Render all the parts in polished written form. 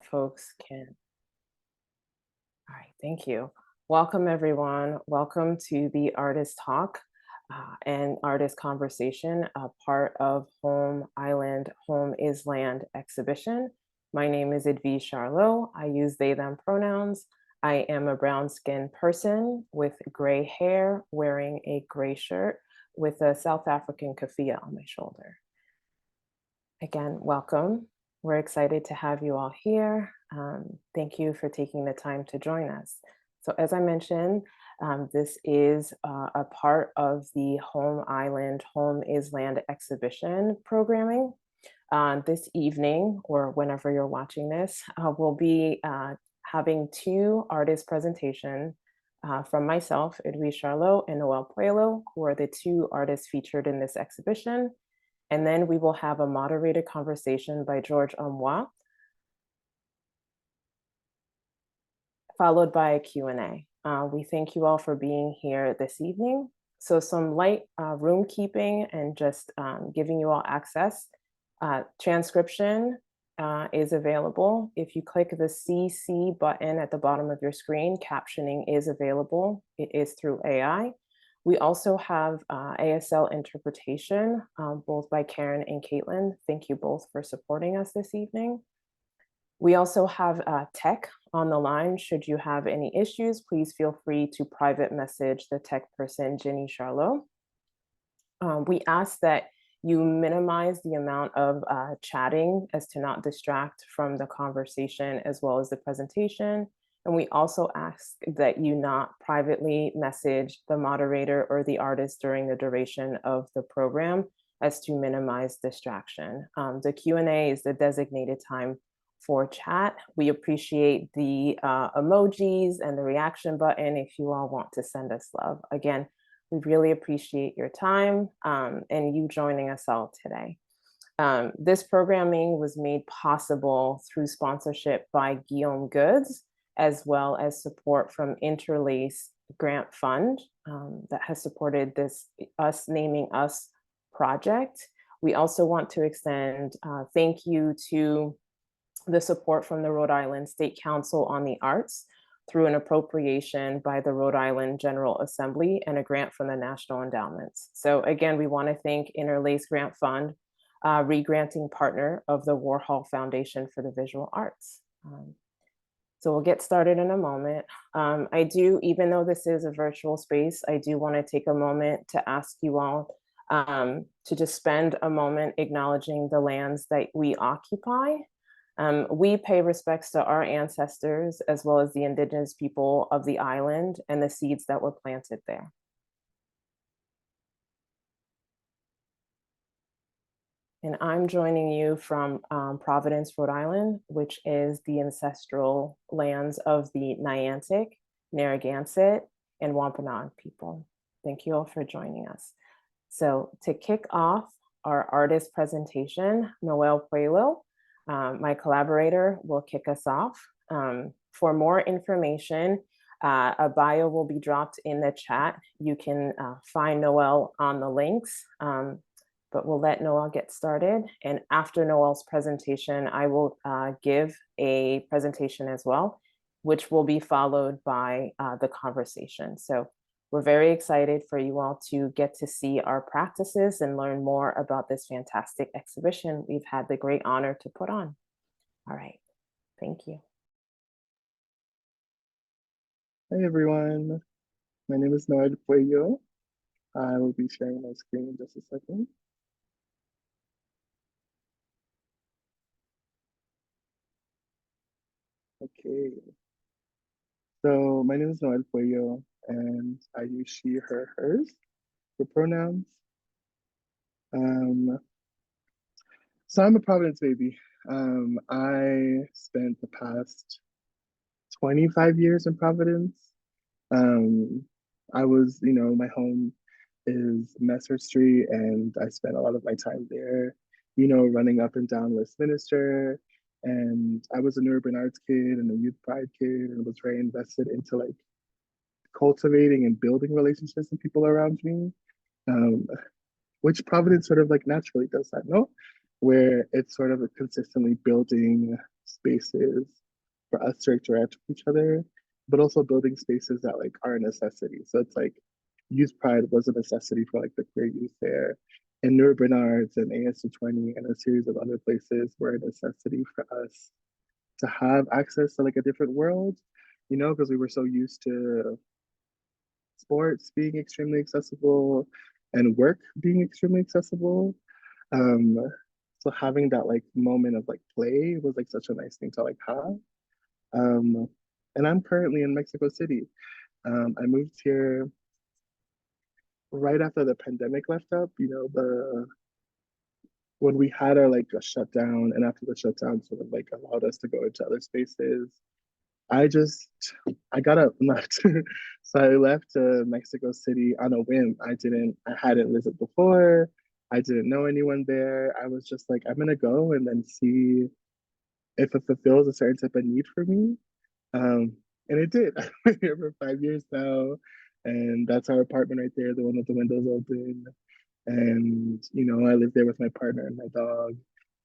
folks can. All right, thank you. Welcome, everyone. Welcome to the Artist Talk and Artist Conversation, a part of Homeisland, Home is Land exhibition. My name is Edwige Charlot. I use they, them pronouns. I am a brown-skinned person with gray hair, wearing a gray shirt with a South African keffiyeh on my shoulder. Again, welcome. We're excited to have you all here. Thank you for taking the time to join us. So as I mentioned, this is a part of the Homeisland, Home is Land exhibition programming. This evening, or whenever you're watching this, we'll be having two artist presentations from myself, Edwige Charlot, and Noél, who are the two artists featured in this exhibition. And then we will have a moderated conversation by George Aumoithe, followed by a Q&A. We thank you all for being here this evening. So some light room keeping and just giving you all access. Transcription is available. If you click the CC button at the bottom of your screen, captioning is available. It is through AI. We also have ASL interpretation, both by Karen and Caitlin. Thank you both for supporting us this evening. We also have tech on the line. Should you have any issues, please feel free to private message the tech person, Jenny Charlot. We ask that you minimize the amount of chatting as to not distract from the conversation as well as the presentation. And we also ask that you not privately message the moderator or the artist during the duration of the program as to minimize distraction. The Q&A is the designated time for chat. We appreciate the emojis and the reaction button if you all want to send us love. Again, we really appreciate your time and you joining us all today. This programming was made possible through sponsorship by Guillaume Goods, as well as support from Interlace Grant Fund that has supported this Us Naming Us project. We also want to extend thank you to the support from the Rhode Island State Council on the Arts through an appropriation by the Rhode Island General Assembly and a grant from the National Endowments. So again, we want to thank Interlace Grant Fund, regranting partner of the Warhol Foundation for the Visual Arts. So we'll get started in a moment. Even though this is a virtual space, I do want to take a moment to ask you all to just spend a moment acknowledging the lands that we occupy. We pay respects to our ancestors as well as the indigenous people of the island and the seeds that were planted there. And I'm joining you from Providence, Rhode Island, which is the ancestral lands of the Niantic, Narragansett, and Wampanoag people. Thank you all for joining us. So to kick off our artist presentation, Noél Puéllo, my collaborator, will kick us off. For more information, a bio will be dropped in the chat. You can find Noél on the links, but we'll let Noél get started. And after Noél's presentation, I will give a presentation as well, which will be followed by the conversation. So we're very excited for you all to get to see our practices and learn more about this fantastic exhibition we've had the great honor to put on. All right, thank you. Hi everyone, my name is Noél Puéllo. I will be sharing my screen in just a second. Okay, so my name is Noél Puéllo and I use she, her, hers for pronouns. So I'm a Providence baby. I spent the past 25 years in Providence. I was, my home is Messer Street and I spent a lot of my time there, running up and down Westminster. And I was an urban arts kid and a youth pride kid and was very invested into like cultivating and building relationships with people around me, which Providence sort of like naturally does that, no? Where it's sort of consistently building spaces for us to interact with each other, but also building spaces that like are a necessity. So it's like Youth Pride was a necessity for like the queer youth there. And Neuro Bernards and ASU20 and a series of other places were a necessity for us to have access to like a different world, you know, because we were so used to sports being extremely accessible and work being extremely accessible. Um, so having that like moment of like play was like such a nice thing to like have. Um, and I'm currently in Mexico City. I moved here right after the pandemic left up, you know, the when we had our like a shutdown and after the shutdown sort of like allowed us to go into other spaces. I just I got up and left. So I left Mexico City on a whim. I hadn't visited before. I didn't know anyone there. I was just like, I'm gonna go and then see if it fulfills a certain type of need for me. Um, and it did. I've been here for 5 years now, and that's our apartment right there, the one with the windows open. And you know, I live there with my partner and my dog,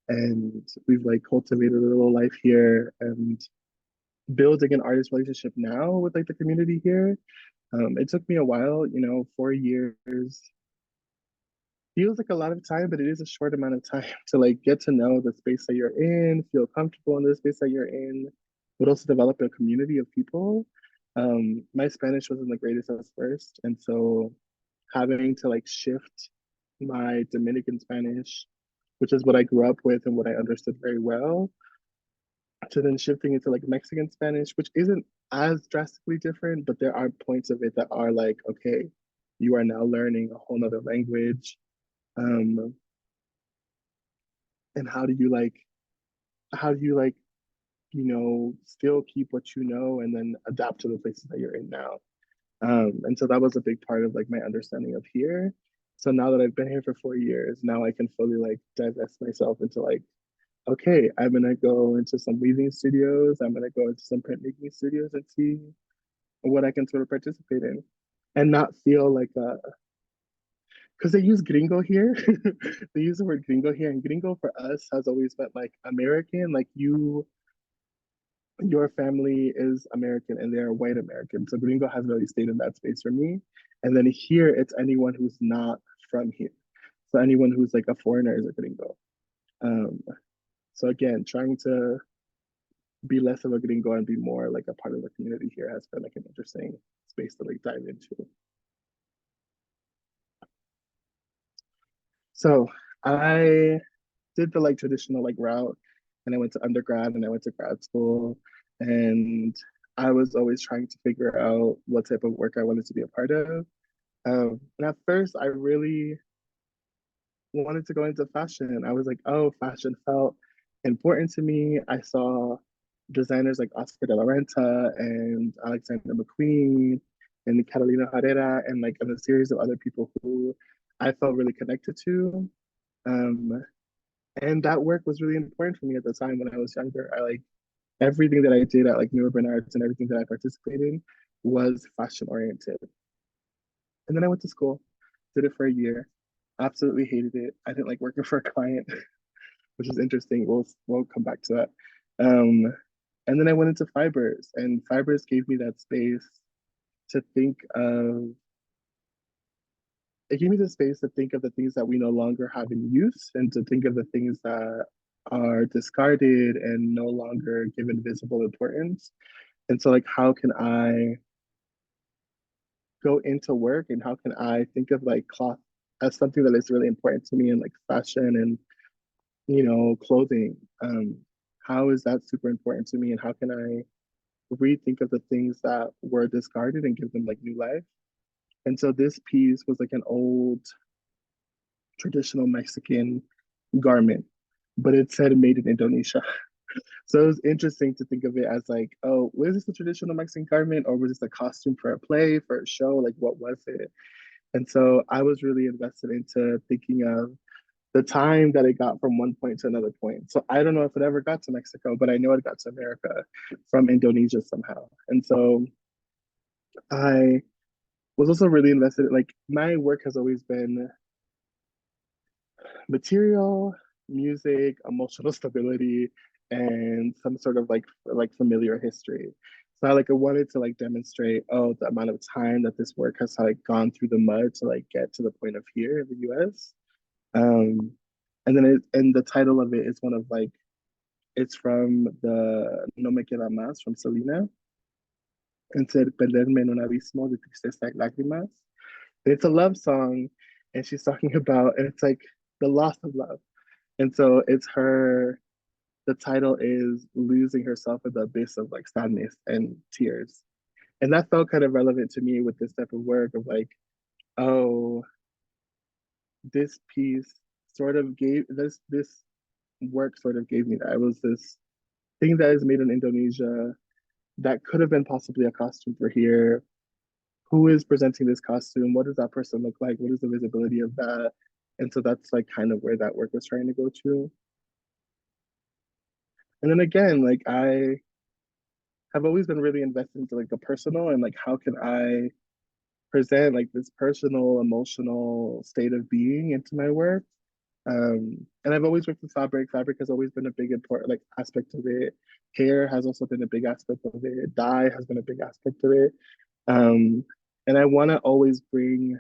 and we've like cultivated a little life here and building an artist relationship now with like the community here. It took me a while, you know, 4 years feels like a lot of time, but it is a short amount of time to like get to know the space that you're in, feel comfortable in the space that you're in, but also develop a community of people. My Spanish wasn't the greatest at first, and so having to like shift my Dominican Spanish, which is what I grew up with and what I understood very well, to then shifting into like Mexican Spanish, which isn't as drastically different, but there are points of it that are like, okay, you are now learning a whole nother language. Um, and how do you like, you know, still keep what you know and then adapt to the places that you're in now. And so that was a big part of like my understanding of here. So now that I've been here for 4 years, now I can fully like divest myself into like, okay, I'm gonna go into some weaving studios, I'm gonna go into some printmaking studios and see what I can sort of participate in and not feel like because they use gringo here. They use the word gringo here, and gringo for us has always meant like American, like your family is American and they're white American. So gringo has really stayed in that space for me. And then here it's anyone who's not from here. So anyone who's like a foreigner is a gringo. Um, so again, trying to be less of a gringo and be more like a part of the community here has been like an interesting space to like dive into. So I did the like traditional like route and I went to undergrad and I went to grad school and I was always trying to figure out what type of work I wanted to be a part of. And at first I really wanted to go into fashion. I was like, oh, fashion felt important to me. I saw designers like Oscar de la Renta and Alexander McQueen and Carolina Herrera and a series of other people who I felt really connected to. Um, and that work was really important for me at the time when I was younger. I like everything that I did at like New Urban Arts and everything that I participated in was fashion oriented. And then I went to school, did it for a year, absolutely hated it. I didn't like working for a client, which is interesting. We'll come back to that. Um, and then I went into fibers, and fibers gave me that space to think of. It gave me the space to think of the things that we no longer have in use, and to think of the things that are discarded and no longer given visible importance. And so, like, how can I go into work, and how can I think of like cloth as something that is really important to me, and like fashion and clothing. How is that super important to me, and how can I rethink of the things that were discarded and give them like new life? And so this piece was like an old traditional Mexican garment, but it said made in Indonesia. So it was interesting to think of it as like, oh, was this a traditional Mexican garment or was this a costume for a play, for a show? Like, what was it? And so I was really invested into thinking of the time that it got from one point to another point. So I don't know if it ever got to Mexico, but I know it got to America from Indonesia somehow. And so I was also really invested. Like my work has always been material, music, emotional stability, and some sort of like familiar history. So I wanted to like demonstrate, oh, the amount of time that this work has like gone through the mud to like get to the point of here in the US. Um, and the title of it is one of like, it's from the No Me Queda Más from Selena, and said perderme en un abismo de tristeza y lágrimas. It's a love song, and she's talking about, and it's like the loss of love. And so it's her, the title is losing herself in the abyss of like sadness and tears. And that felt kind of relevant to me with this type of work of like, oh, this piece sort of gave this work sort of gave me that. It was this thing that is made in Indonesia that could have been possibly a costume for here. Who is presenting this costume? What does that person look like? What is the visibility of that? And so that's like kind of where that work was trying to go to. And then again, like I have always been really invested into like the personal and like how can I present like this personal, emotional state of being into my work. And I've always worked with fabric. Fabric has always been a big important like aspect of it. Hair has also been a big aspect of it. Dye has been a big aspect of it. Um, and I want to always bring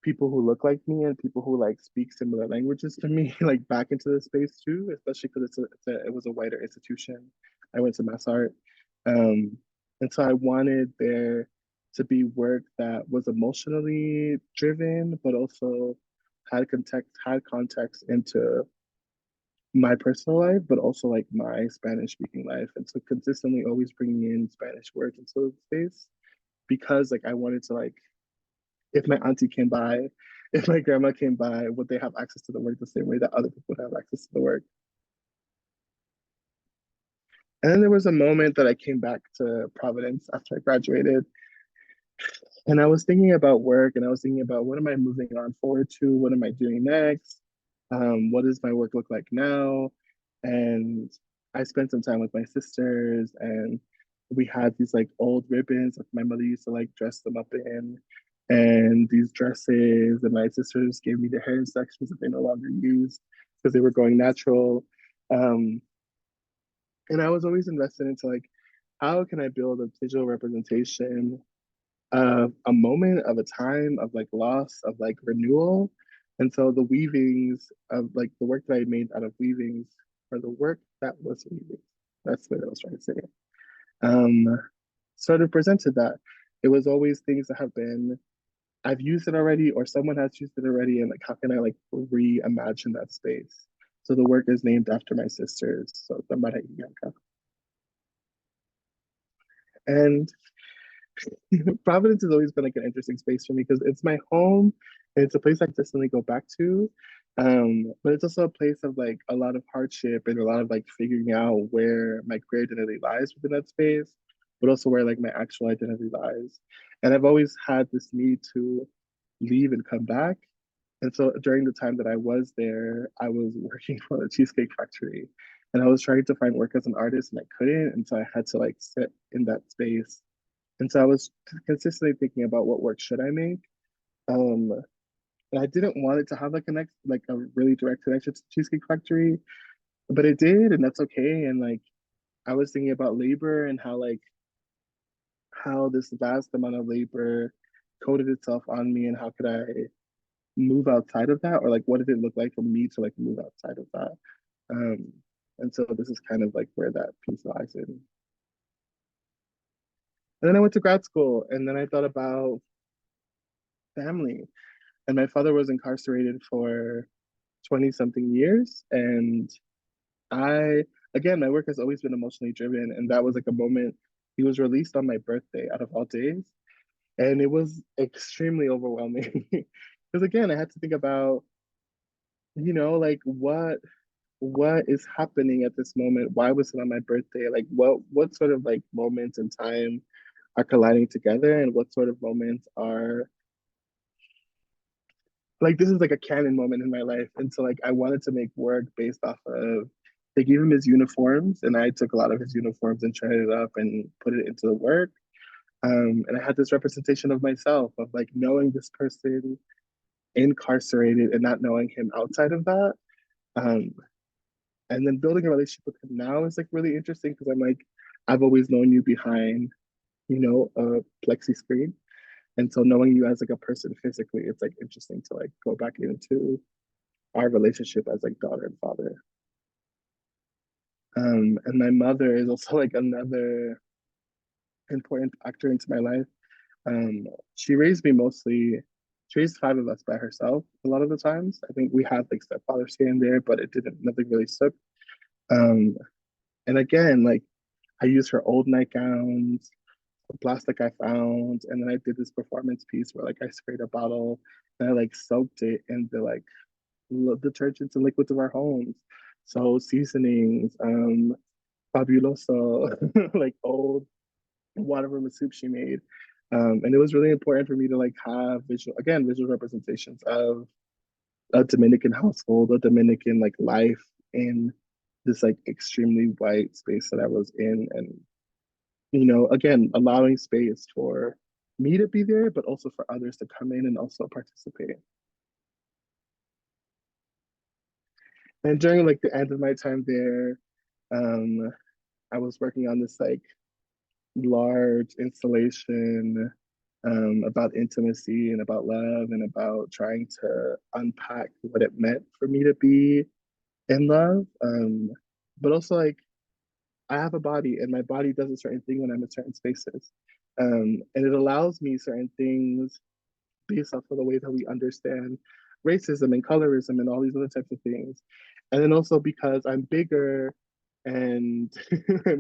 people who look like me and people who like speak similar languages to me like back into the space too, especially because it was a wider institution. I went to mass art, um, and so I wanted there to be work that was emotionally driven, but also had context into my personal life, but also like my Spanish speaking life, and so consistently always bringing in Spanish work into the space because like I wanted to like if my auntie came by, if my grandma came by, would they have access to the work the same way that other people would have access to the work? And then there was a moment that I came back to Providence after I graduated, and I was thinking about work, and I was thinking about what am I moving on forward to? What am I doing next? What does my work look like now? And I spent some time with my sisters, and we had these like old ribbons that my mother used to like dress them up in, and these dresses. And my sisters gave me the hair sections that they no longer use because they were going natural. Um, and I was always invested into like, how can I build a digital representation of a moment, of a time, of like loss, of like renewal. And so the weavings of like the work that I made out of weavings, or the work that was weavings, that's what I was trying to say, um, sort of presented that. It was always things that have been, I've used it already, or someone has used it already, and like, how can I like reimagine that space? So the work is named after my sisters. So the Mara Iyanka. And Providence has always been like an interesting space for me because it's my home and it's a place I consistently go back to. But it's also a place of like a lot of hardship and a lot of like figuring out where my queer identity lies within that space, but also where like my actual identity lies. And I've always had this need to leave and come back. And so during the time that I was there, I was working for the Cheesecake Factory and I was trying to find work as an artist and I couldn't. And so I had to like sit in that space, and so I was consistently thinking about what work should I make. Um, and I didn't want it to have like a really direct connection to Cheesecake Factory, but it did, and that's okay. And like I was thinking about labor and how like how this vast amount of labor coded itself on me, and how could I move outside of that, or like what did it look like for me to like move outside of that? Um, and so this is kind of like where that piece lies in. And then I went to grad school, and then I thought about family. And my father was incarcerated for 20 something years. And I, again, my work has always been emotionally driven. And that was like a moment. He was released on my birthday out of all days. And it was extremely overwhelming. Because again, I had to think about, like what is happening at this moment? Why was it on my birthday? Like what sort of like moments in time are colliding together, and what sort of moments are like this is like a canon moment in my life. And so like I wanted to make work based off of, they gave him his uniforms and I took a lot of his uniforms and shredded it up and put it into the work. And I had this representation of myself of like knowing this person incarcerated and not knowing him outside of that. Um, And then building a relationship with him now is like really interesting because I'm like, I've always known you behind, a plexi screen. And so knowing you as like a person physically, it's like interesting to like go back into our relationship as like daughter and father. And my mother is also like another important factor into my life. Um, she raised me mostly, she raised five of us by herself a lot of the times. I think we had like stepfathers here and there, but it didn't, nothing really stuck. Um, and again, like I used her old nightgowns, the plastic I found, and then I did this performance piece where like I sprayed a bottle and I like soaked it in the like detergents and liquids of our homes. So seasonings, fabuloso, like old whatever soup she made. And it was really important for me to like have visual representations of a Dominican household, a Dominican like life in this like extremely white space that I was in. And, again, allowing space for me to be there, but also for others to come in and also participate. And during like the end of my time there, um, I was working on this like large installation about intimacy and about love and about trying to unpack what it meant for me to be in love. But also, like, I have a body and my body does a certain thing when I'm in certain spaces. And it allows me certain things based off of the way that we understand racism and colorism and all these other types of things. And then also because I'm bigger and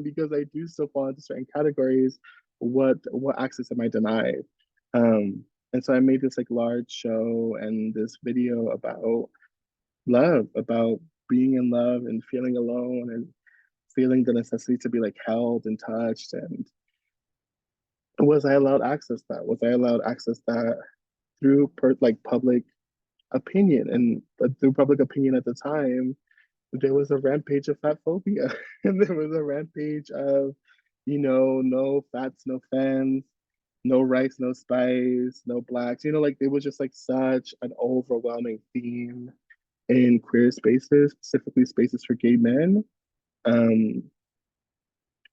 because I do still fall into certain categories, what access am I denied? And so I made this like large show and this video about love, about being in love and feeling alone and feeling the necessity to be like held and touched. And was I allowed access that? Was I allowed access that through like public opinion? And through public opinion at the time, there was a rampage of fat phobia, and there was a rampage of, no fats, no fans, no rice, no spice, no blacks. Like it was just like such an overwhelming theme in queer spaces, specifically spaces for gay men. Um,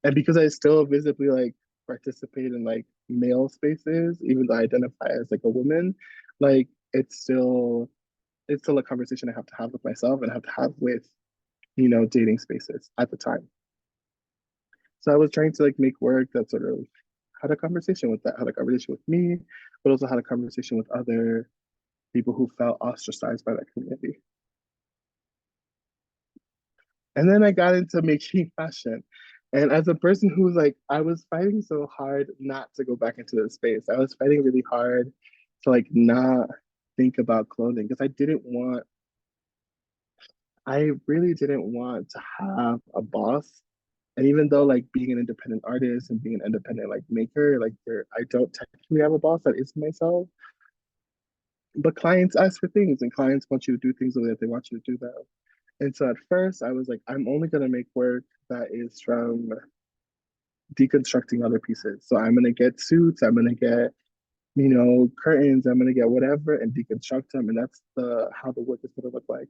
and because I still visibly like participate in like male spaces, even though I identify as like a woman, like it's still a conversation I have to have with myself and have to have with, dating spaces at the time. So I was trying to like make work that sort of had a conversation with that, had a conversation with me, but also had a conversation with other people who felt ostracized by that community. And then I got into making fashion. And as a person who's like, I was fighting so hard not to go back into the space. I was fighting really hard to like not think about clothing because I really didn't want to have a boss. And even though like being an independent artist and being an independent like maker, like I don't technically have a boss that is myself. But clients ask for things and clients want you to do things the way that they want you to do them. And so at first I was like, I'm only gonna make work that is from deconstructing other pieces. So I'm gonna get suits, I'm gonna get, curtains, I'm gonna get whatever and deconstruct them. And that's the how the work is gonna look like.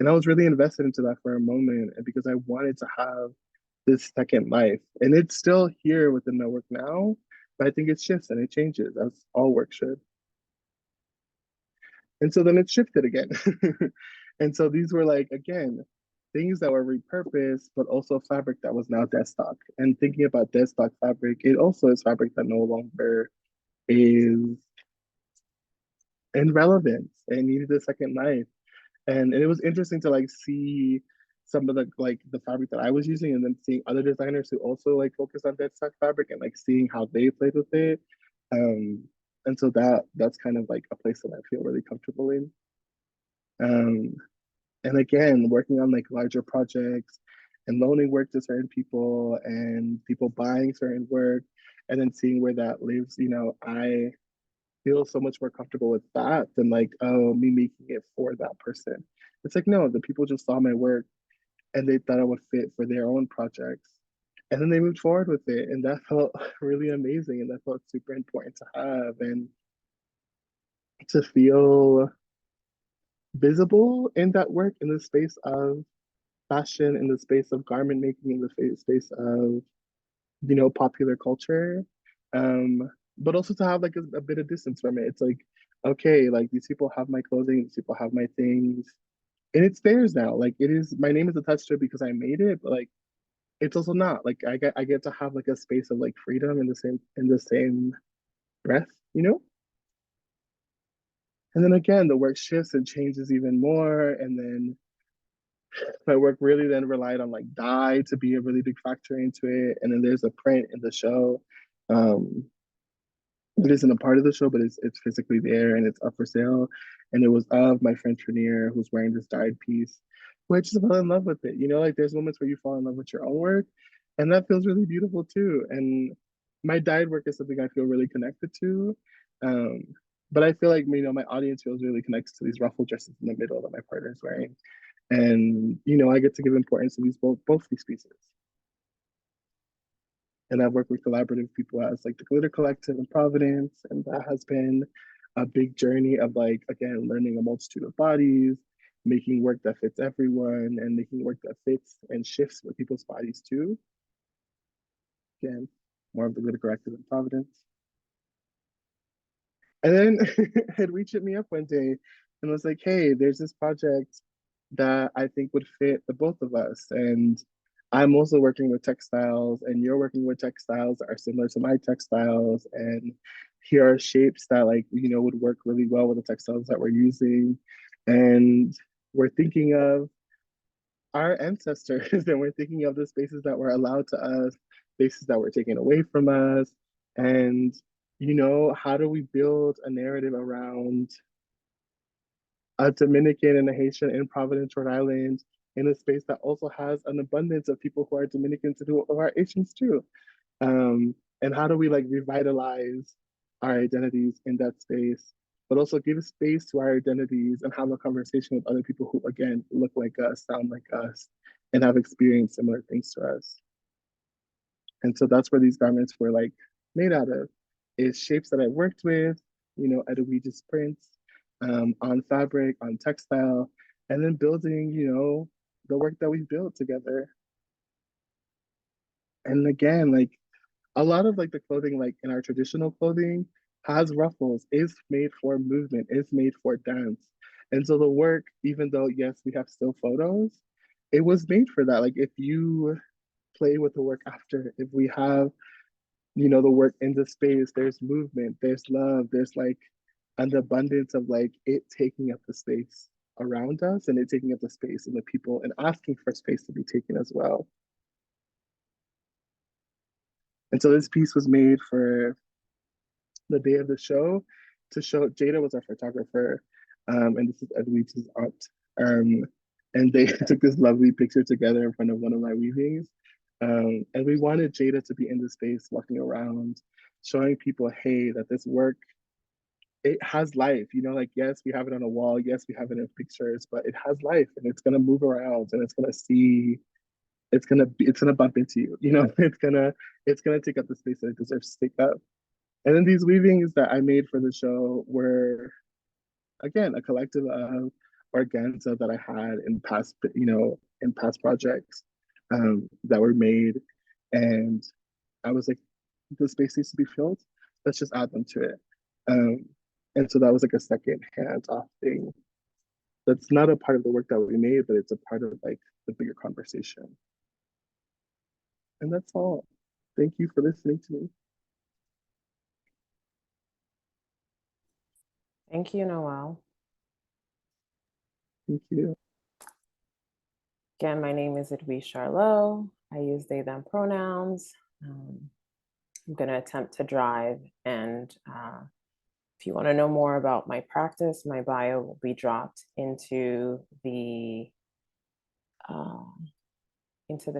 And I was really invested into that for a moment and because I wanted to have this second life. And it's still here within my work now, but I think it shifts and it changes as all work should. And so then it shifted again. And so these were like, again, things that were repurposed, but also fabric that was now dead stock. And thinking about dead stock fabric, it also is fabric that no longer is in relevance and needed a second life. And it was interesting to like see some of the like the fabric that I was using and then seeing other designers who also like focus on dead stock fabric and like seeing how they played with it. Um, and so that's kind of like a place that I feel really comfortable in. Um, and again, working on like larger projects and loaning work to certain people and people buying certain work and then seeing where that lives, I feel so much more comfortable with that than like, oh, me making it for that person. It's like, no, the people just saw my work and they thought it would fit for their own projects. And then they moved forward with it. And that felt really amazing. And that felt super important to have and to feel visible in that work in the space of fashion, in the space of garment making, in the space of, you know, popular culture. But also to have like a bit of distance from it. It's like, okay, like these people have my clothing, these people have my things, and it's theirs now. Like it is, my name is attached to it because I made it, but like it's also not. Like I get to have like a space of like freedom in the same breath, you know? And then again, the work shifts and changes even more. And then my work really then relied on like dye to be a really big factor into it. And then there's a print in the show. Um, it isn't a part of the show, but it's physically there and it's up for sale. And it was of my friend Trinier who's wearing this dyed piece, which just fell in love with it. You know, like there's moments where you fall in love with your own work, and that feels really beautiful too. And my dyed work is something I feel really connected to. Um, but I feel like, you know, my audience feels really connected to these ruffle dresses in the middle that my partner is wearing. And you know, I get to give importance to these both these pieces. And I've worked with collaborative people as like the Glitter Collective in Providence, and that has been a big journey of like again learning a multitude of bodies, making work that fits everyone, and making work that fits and shifts with people's bodies too. Again, more of the Glitter Collective in Providence. And then Edwige hit me up one day and was like, hey, there's this project that I think would fit the both of us. And I'm also working with textiles, and you're working with textiles that are similar to my textiles. And here are shapes that, like, you know, would work really well with the textiles that we're using. And we're thinking of our ancestors and we're thinking of the spaces that were allowed to us, spaces that were taken away from us. And, you know, how do we build a narrative around a Dominican and a Haitian in Providence, Rhode Island, in a space that also has an abundance of people who are Dominicans and who are Asians too? And how do we like revitalize our identities in that space, but also give space to our identities and have a conversation with other people who, again, look like us, sound like us, and have experienced similar things to us. And so that's where these garments were like made out of, is shapes that I worked with, you know, Edwige's prints, on fabric, on textile, and then building, you know, the work that we built together. And again, like a lot of like the clothing, like in our traditional clothing, has ruffles, is made for movement, is made for dance. And so the work, even though, yes, we have still photos, it was made for that. Like if you play with the work after, if we have, you know, the work in the space, there's movement, there's love, there's like an abundance of like it taking up the space around us and it taking up the space and the people and asking for space to be taken as well. And so this piece was made for the day of the show to show. Jada was our photographer, and this is Edwige's aunt. And they took this lovely picture together in front of one of my weavings. And we wanted Jada to be in the space, walking around, showing people, hey, that this work, it has life. You know, like, yes, we have it on a wall. Yes, we have it in pictures, but it has life and it's going to move around and it's going to see, it's going to bump into you. You know, it's going to take up the space that it deserves to take up. And then these weavings that I made for the show were, again, a collective of organza that I had in past, you know, in past projects, that were made. And I was like, the space needs to be filled. Let's just add them to it. Um, and so that was like a second hands off thing. That's not a part of the work that we made, but it's a part of like the bigger conversation. And that's all. Thank you for listening to me. Thank you, Noél. Thank you. Again, my name is Edwige Charlot. I use they, them pronouns. I'm going to attempt to drive. And if you want to know more about my practice, my bio will be dropped into the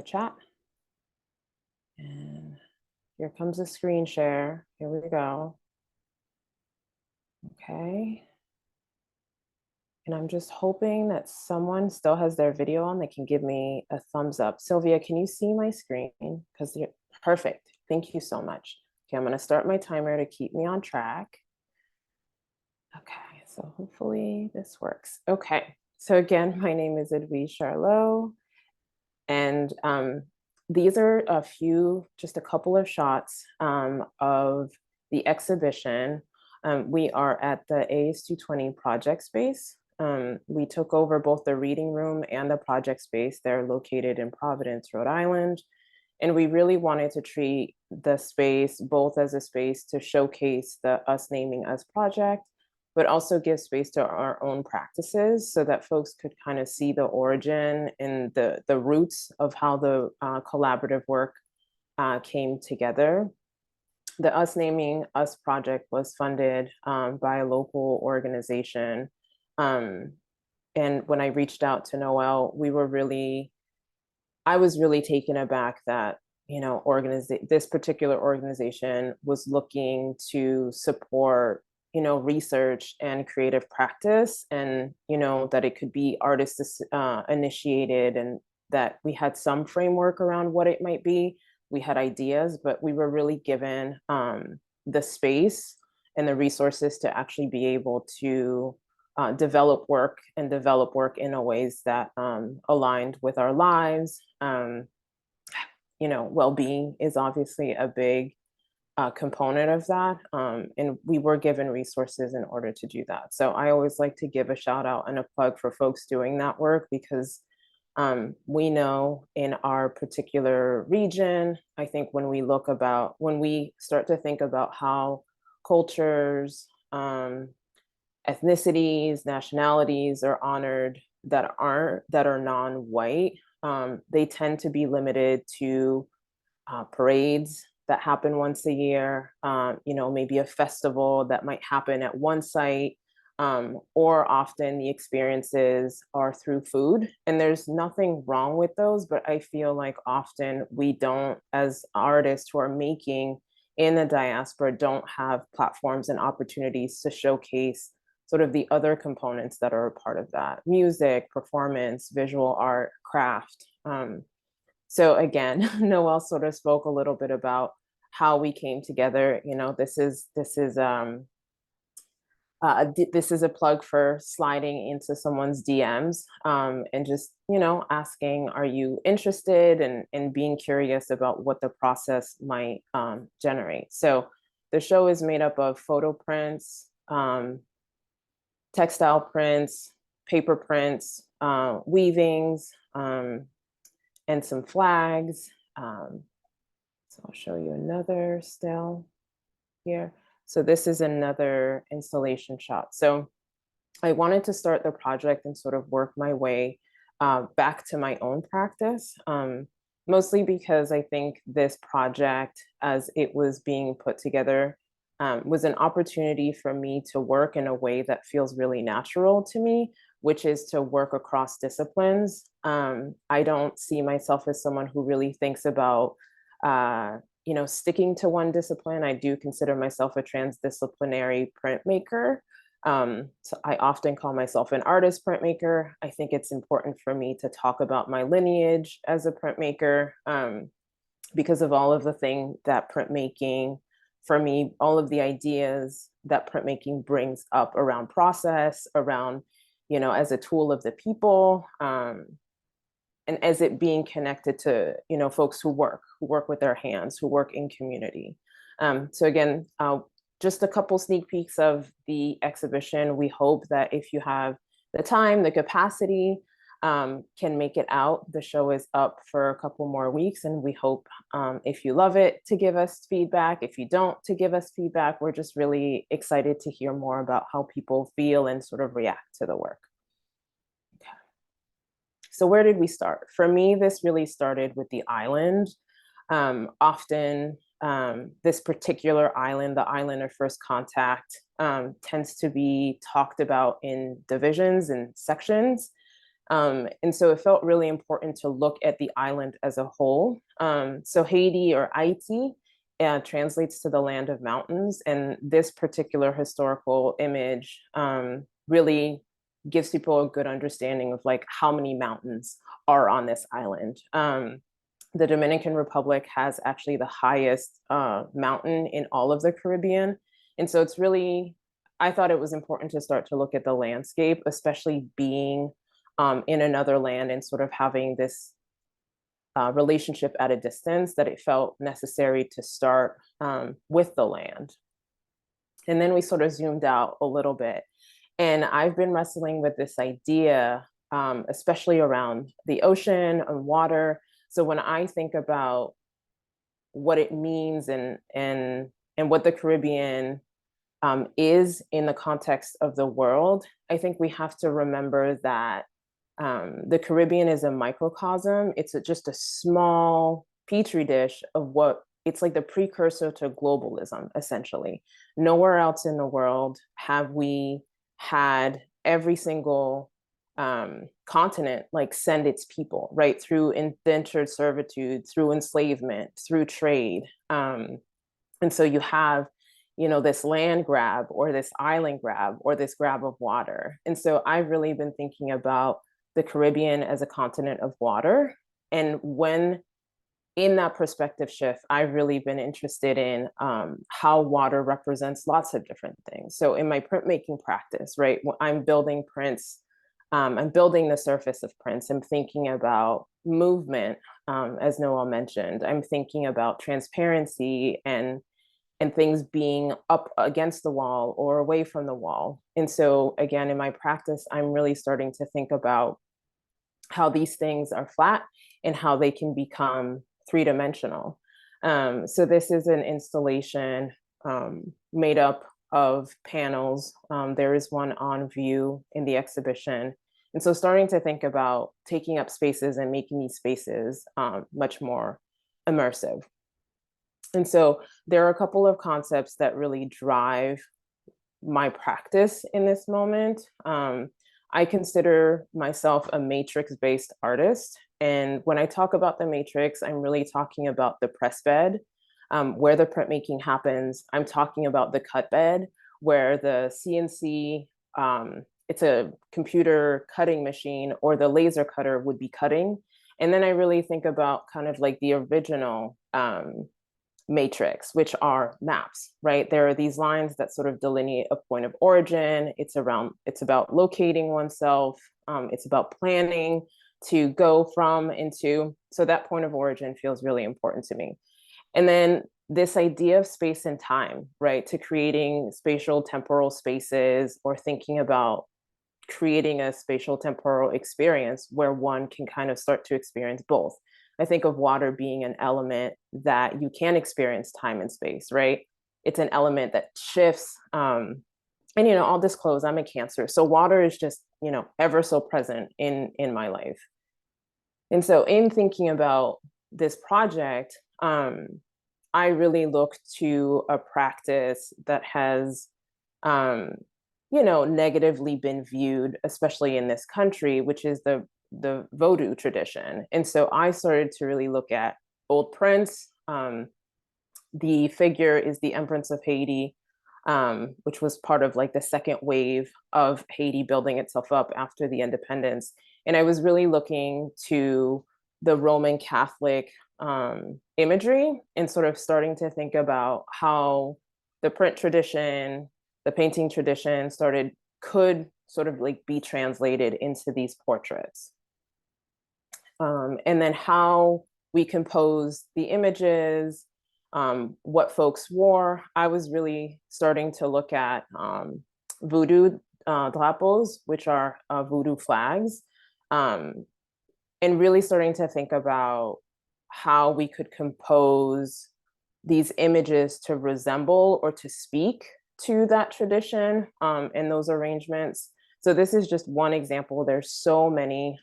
chat. And here comes a screen share. Here we go. Okay. And I'm just hoping that someone still has their video on. They can give me a thumbs up. Sylvia, can you see my screen? Because you're perfect. Thank you so much. Okay, I'm going to start my timer to keep me on track. Okay, so hopefully this works. Okay, so again, my name is Edwige Charlot. And these are just a couple of shots of the exhibition. We are at the AS220 project space. We took over both the reading room and the project space. They're located in Providence, Rhode Island. And we really wanted to treat the space both as a space to showcase the Us Naming Us project, but also give space to our own practices so that folks could kind of see the origin and the roots of how the collaborative work came together. The Us Naming Us project was funded by a local organization. And when I reached out to Noél, I was really taken aback that, this particular organization was looking to support, research and creative practice, and, that it could be artist initiated, and that we had some framework around what it might be. We had ideas, but we were really given the space and the resources to actually be able to develop work in a ways that aligned with our lives. Well-being is obviously a big component of that. And we were given resources in order to do that. So I always like to give a shout out and a plug for folks doing that work, because we know in our particular region, I think when we start to think about how cultures, ethnicities, nationalities are honored that are non-white, they tend to be limited to parades that happen once a year, maybe a festival that might happen at one site, or often the experiences are through food. And there's nothing wrong with those, but I feel like often we don't, as artists who are making in the diaspora, don't have platforms and opportunities to showcase sort of the other components that are a part of that: music, performance, visual art, craft. So again, Noél sort of spoke a little bit about how we came together. This is a plug for sliding into someone's DMs, and just, asking, are you interested, and being curious about what the process might generate. So the show is made up of photo prints, textile prints, paper prints, weavings, and some flags. So I'll show you another still here. So this is another installation shot. So I wanted to start the project and sort of work my way back to my own practice, mostly because I think this project, as it was being put together, was an opportunity for me to work in a way that feels really natural to me, which is to work across disciplines. I don't see myself as someone who really thinks about sticking to one discipline. I do consider myself a transdisciplinary printmaker. So I often call myself an artist printmaker. I think it's important for me to talk about my lineage as a printmaker, because of all of the things that printmaking, for me, all of the ideas that printmaking brings up around process, around, as a tool of the people, and as it being connected to, folks who work with their hands, who work in community. So again, just a couple sneak peeks of the exhibition. We hope that if you have the time, the capacity, can make it out. The show is up for a couple more weeks, and we hope, if you love it, to give us feedback. If you don't, to give us feedback. We're just really excited to hear more about how people feel and sort of react to the work. So where did we start? For me, this really started with the island. Often, this particular island, the island of first contact, tends to be talked about in divisions and sections. And so it felt really important to look at the island as a whole. So Haiti, or Haiti, translates to the land of mountains. And this particular historical image really gives people a good understanding of like how many mountains are on this island. The Dominican Republic has actually the highest mountain in all of the Caribbean. And so it's really, I thought it was important to start to look at the landscape, especially being in another land and sort of having this relationship at a distance, that it felt necessary to start with the land. And then we sort of zoomed out a little bit. And I've been wrestling with this idea, especially around the ocean and water. So when I think about what it means and what the Caribbean is in the context of the world, I think we have to remember that the Caribbean is a microcosm. It's just a small petri dish of what it's like, the precursor to globalism, essentially. Nowhere else in the world have we had every single continent like send its people, right, through indentured servitude, through enslavement, through trade. And so you have, you know, this land grab or this island grab or this grab of water. And so I've really been thinking about the Caribbean as a continent of water. And when in that perspective shift, I've really been interested in how water represents lots of different things. So in my printmaking practice, right, when I'm building prints, I'm building the surface of prints. I'm thinking about movement, as Noél mentioned. I'm thinking about transparency and things being up against the wall or away from the wall. And so again, in my practice, I'm really starting to think about how these things are flat and how they can become three-dimensional. So this is an installation made up of panels. There is one on view in the exhibition. And so starting to think about taking up spaces and making these spaces much more immersive. And so there are a couple of concepts that really drive my practice in this moment. I consider myself a matrix-based artist. And when I talk about the matrix, I'm really talking about the press bed, where the printmaking happens. I'm talking about the cut bed, where the CNC, it's a computer cutting machine, or the laser cutter would be cutting. And then I really think about kind of like the original matrix, which are maps, right? There are these lines that sort of delineate a point of origin. It's about locating oneself. It's about planning to go from into, so that point of origin feels really important to me. And then this idea of space and time, right? To creating spatial temporal spaces, or thinking about creating a spatial temporal experience where one can kind of start to experience both. I think of water being an element that you can experience time and space, right? It's an element that shifts. And, you know, I'll disclose, I'm a Cancer. So water is just, you know, ever so present in my life. And so in thinking about this project, I really look to a practice that has, you know, negatively been viewed, especially in this country, which is the Vodou tradition. And so I started to really look at old prints. The figure is the Empress of Haiti, which was part of like the second wave of Haiti building itself up after the independence. And I was really looking to the Roman Catholic imagery and sort of starting to think about how the print tradition, the painting tradition could sort of like be translated into these portraits. And then how we compose the images, what folks wore. I was really starting to look at voodoo drapos, which are voodoo flags, and really starting to think about how we could compose these images to resemble or to speak to that tradition and those arrangements. So this is just one example. There's so many.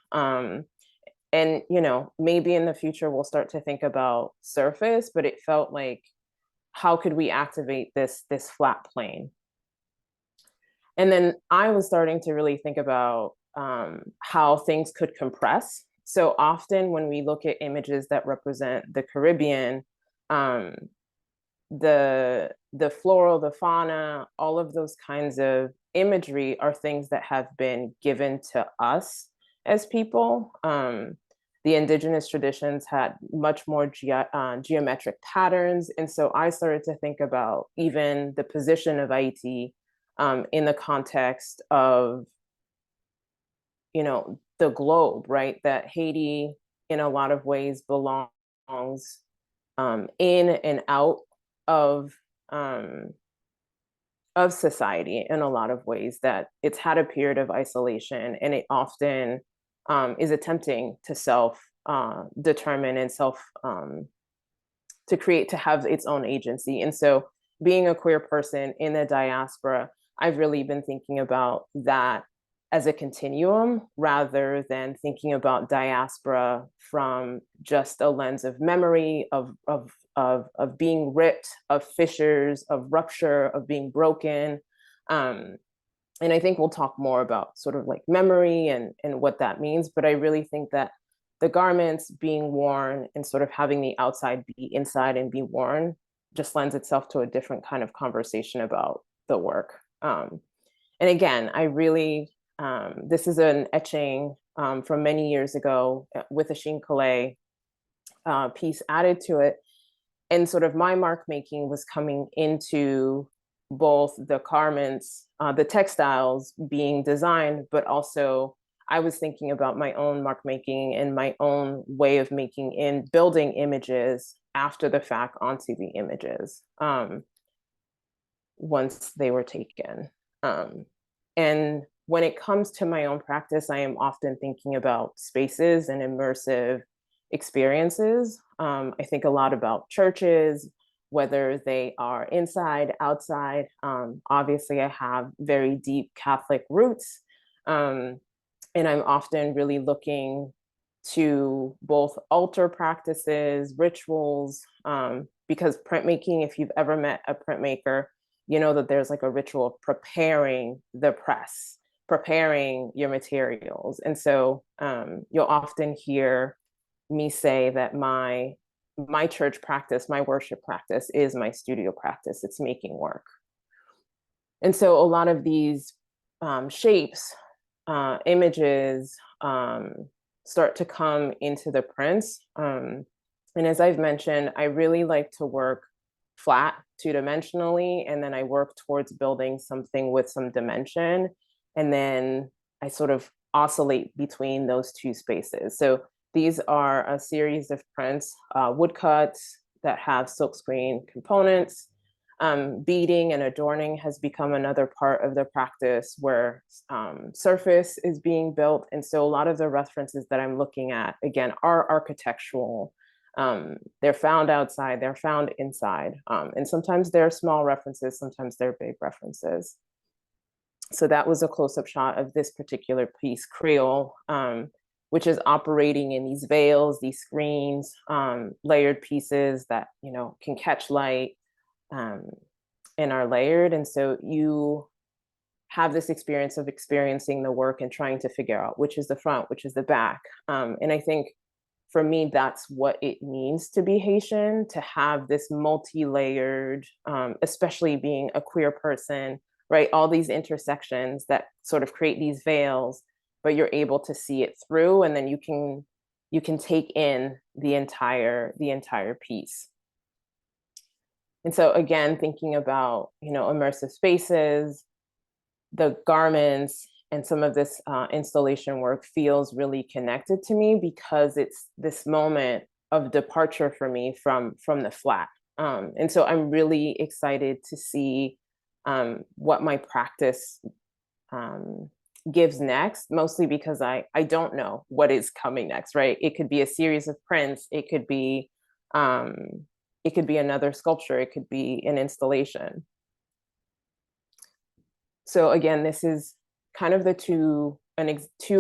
And, you know, maybe in the future we'll start to think about surface, but it felt like, how could we activate this flat plane? And then I was starting to really think about how things could compress. So often when we look at images that represent the Caribbean, the floral, the fauna, all of those kinds of imagery are things that have been given to us as people. The indigenous traditions had much more geometric patterns. And so I started to think about even the position of Haiti in the context of, you know, the globe, right? That Haiti in a lot of ways belongs in and out um, of society in a lot of ways, that it's had a period of isolation, and it often is attempting to self determine and self to create, to have its own agency. And so being a queer person in the diaspora, I've really been thinking about that as a continuum rather than thinking about diaspora from just a lens of memory, of being ripped, of fissures, of rupture, of being broken. And I think we'll talk more about sort of like memory and what that means. But I really think that the garments being worn and sort of having the outside be inside and be worn just lends itself to a different kind of conversation about the work. And again, I really, this is an etching from many years ago with a chine collé piece added to it. And sort of my mark making was coming into both the garments, the textiles being designed, but also I was thinking about my own mark making and my own way of making in building images after the fact onto the images once they were taken. And when it comes to my own practice, I am often thinking about spaces and immersive experiences. I think a lot about churches, whether they are inside, outside. Obviously, I have very deep Catholic roots. And I'm often really looking to both altar practices, rituals, because printmaking, if you've ever met a printmaker, you know that there's like a ritual of preparing the press, preparing your materials. And so you'll often hear me say that my church practice, my worship practice is my studio practice. It's making work. And so a lot of these shapes, images start to come into the prints. And as I've mentioned, I really like to work flat, two-dimensionally, and then I work towards building something with some dimension. And then I sort of oscillate between those two spaces. So these are a series of prints, woodcuts that have silkscreen components. Beading and adorning has become another part of the practice where surface is being built. And so a lot of the references that I'm looking at, again, are architectural. They're found outside, they're found inside. And sometimes they're small references, sometimes they're big references. So that was a close-up shot of this particular piece, Creole, which is operating in these veils, these screens, layered pieces that, you know, can catch light and are layered. And so you have this experience of experiencing the work and trying to figure out which is the front, which is the back. And I think for me, that's what it means to be Haitian, to have this multi-layered, especially being a queer person, right? All these intersections that sort of create these veils, but you're able to see it through, and then you can take in the entire piece. And so again, thinking about, you know, immersive spaces, the garments, and some of this installation work feels really connected to me because it's this moment of departure for me from the flat. And so I'm really excited to see what my practice gives next, mostly because I don't know what is coming next, right? It could be a series of prints, it could be another sculpture, it could be an installation. So again, this is kind of the two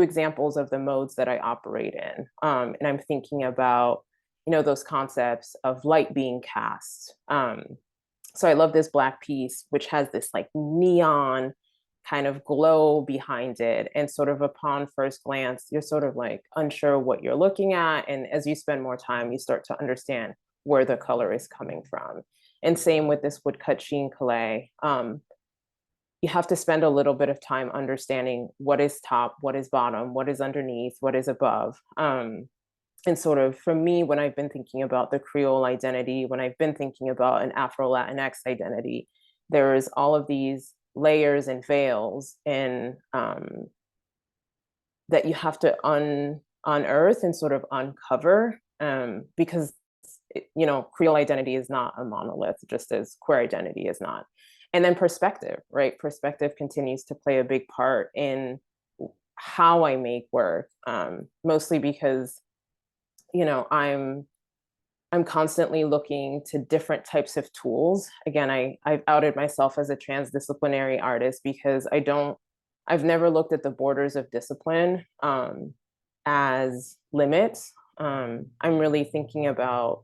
examples of the modes that I operate in. And I'm thinking about, you know, those concepts of light being cast. So I love this Black piece, which has this like neon kind of glow behind it. And sort of upon first glance, you're sort of like unsure what you're looking at. And as you spend more time, you start to understand where the color is coming from. And same with this woodcut chine collé. You have to spend a little bit of time understanding what is top, what is bottom, what is underneath, what is above. And sort of for me, when I've been thinking about the Creole identity, when I've been thinking about an Afro-Latinx identity, there's all of these layers and veils and that you have to unearth and sort of uncover, because Creole identity is not a monolith, just as queer identity is not. And then perspective, right? Perspective continues to play a big part in how I make work, mostly because I'm constantly looking to different types of tools. Again, I've outed myself as a transdisciplinary artist because I've never looked at the borders of discipline as limits. I'm really thinking about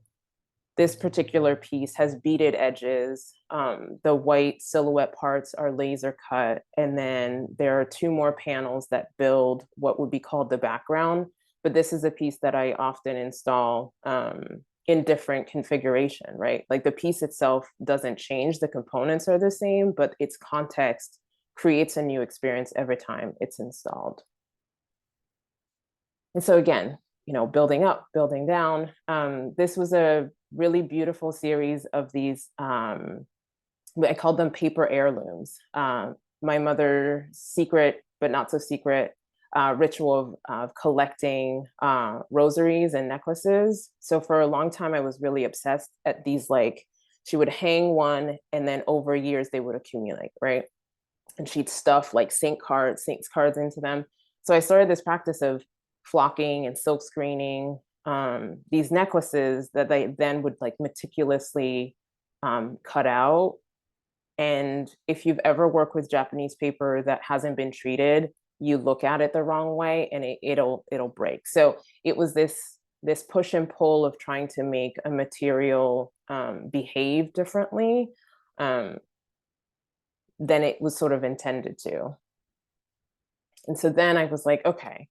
this particular piece has beaded edges. The white silhouette parts are laser cut. And then there are two more panels that build what would be called the background. But this is a piece that I often install in different configuration, right? Like the piece itself doesn't change, the components are the same, but its context creates a new experience every time it's installed. And so again, building up, building down. This was a really beautiful series of these, I called them paper heirlooms. My mother's secret, but not so secret, ritual of collecting rosaries and necklaces. So for a long time, I was really obsessed at these, like, she would hang one and then over years they would accumulate, right? And she'd stuff like saints cards into them. So I started this practice of flocking and silk screening these necklaces that they then would like meticulously cut out. And if you've ever worked with Japanese paper that hasn't been treated, you look at it the wrong way and it'll break. So it was this push and pull of trying to make a material behave differently than it was sort of intended to. And so then I was like, okay,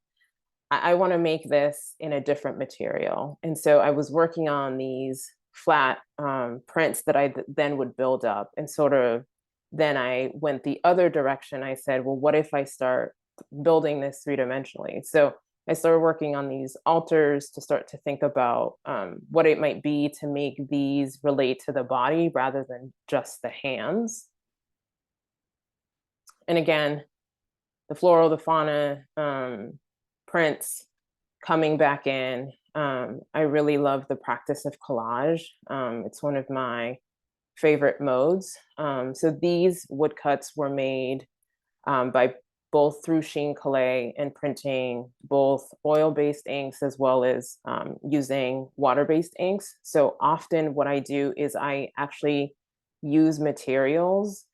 I want to make this in a different material. And so I was working on these flat prints that I then would build up, and sort of then I went the other direction. I said, well, what if I start building this three-dimensionally? So I started working on these altars to start to think about what it might be to make these relate to the body rather than just the hands. And again, the floral, the fauna, prints coming back in. I really love the practice of collage. It's one of my favorite modes. So these woodcuts were made by both through sheen collé and printing both oil-based inks as well as using water-based inks. So often what I do is I actually use materials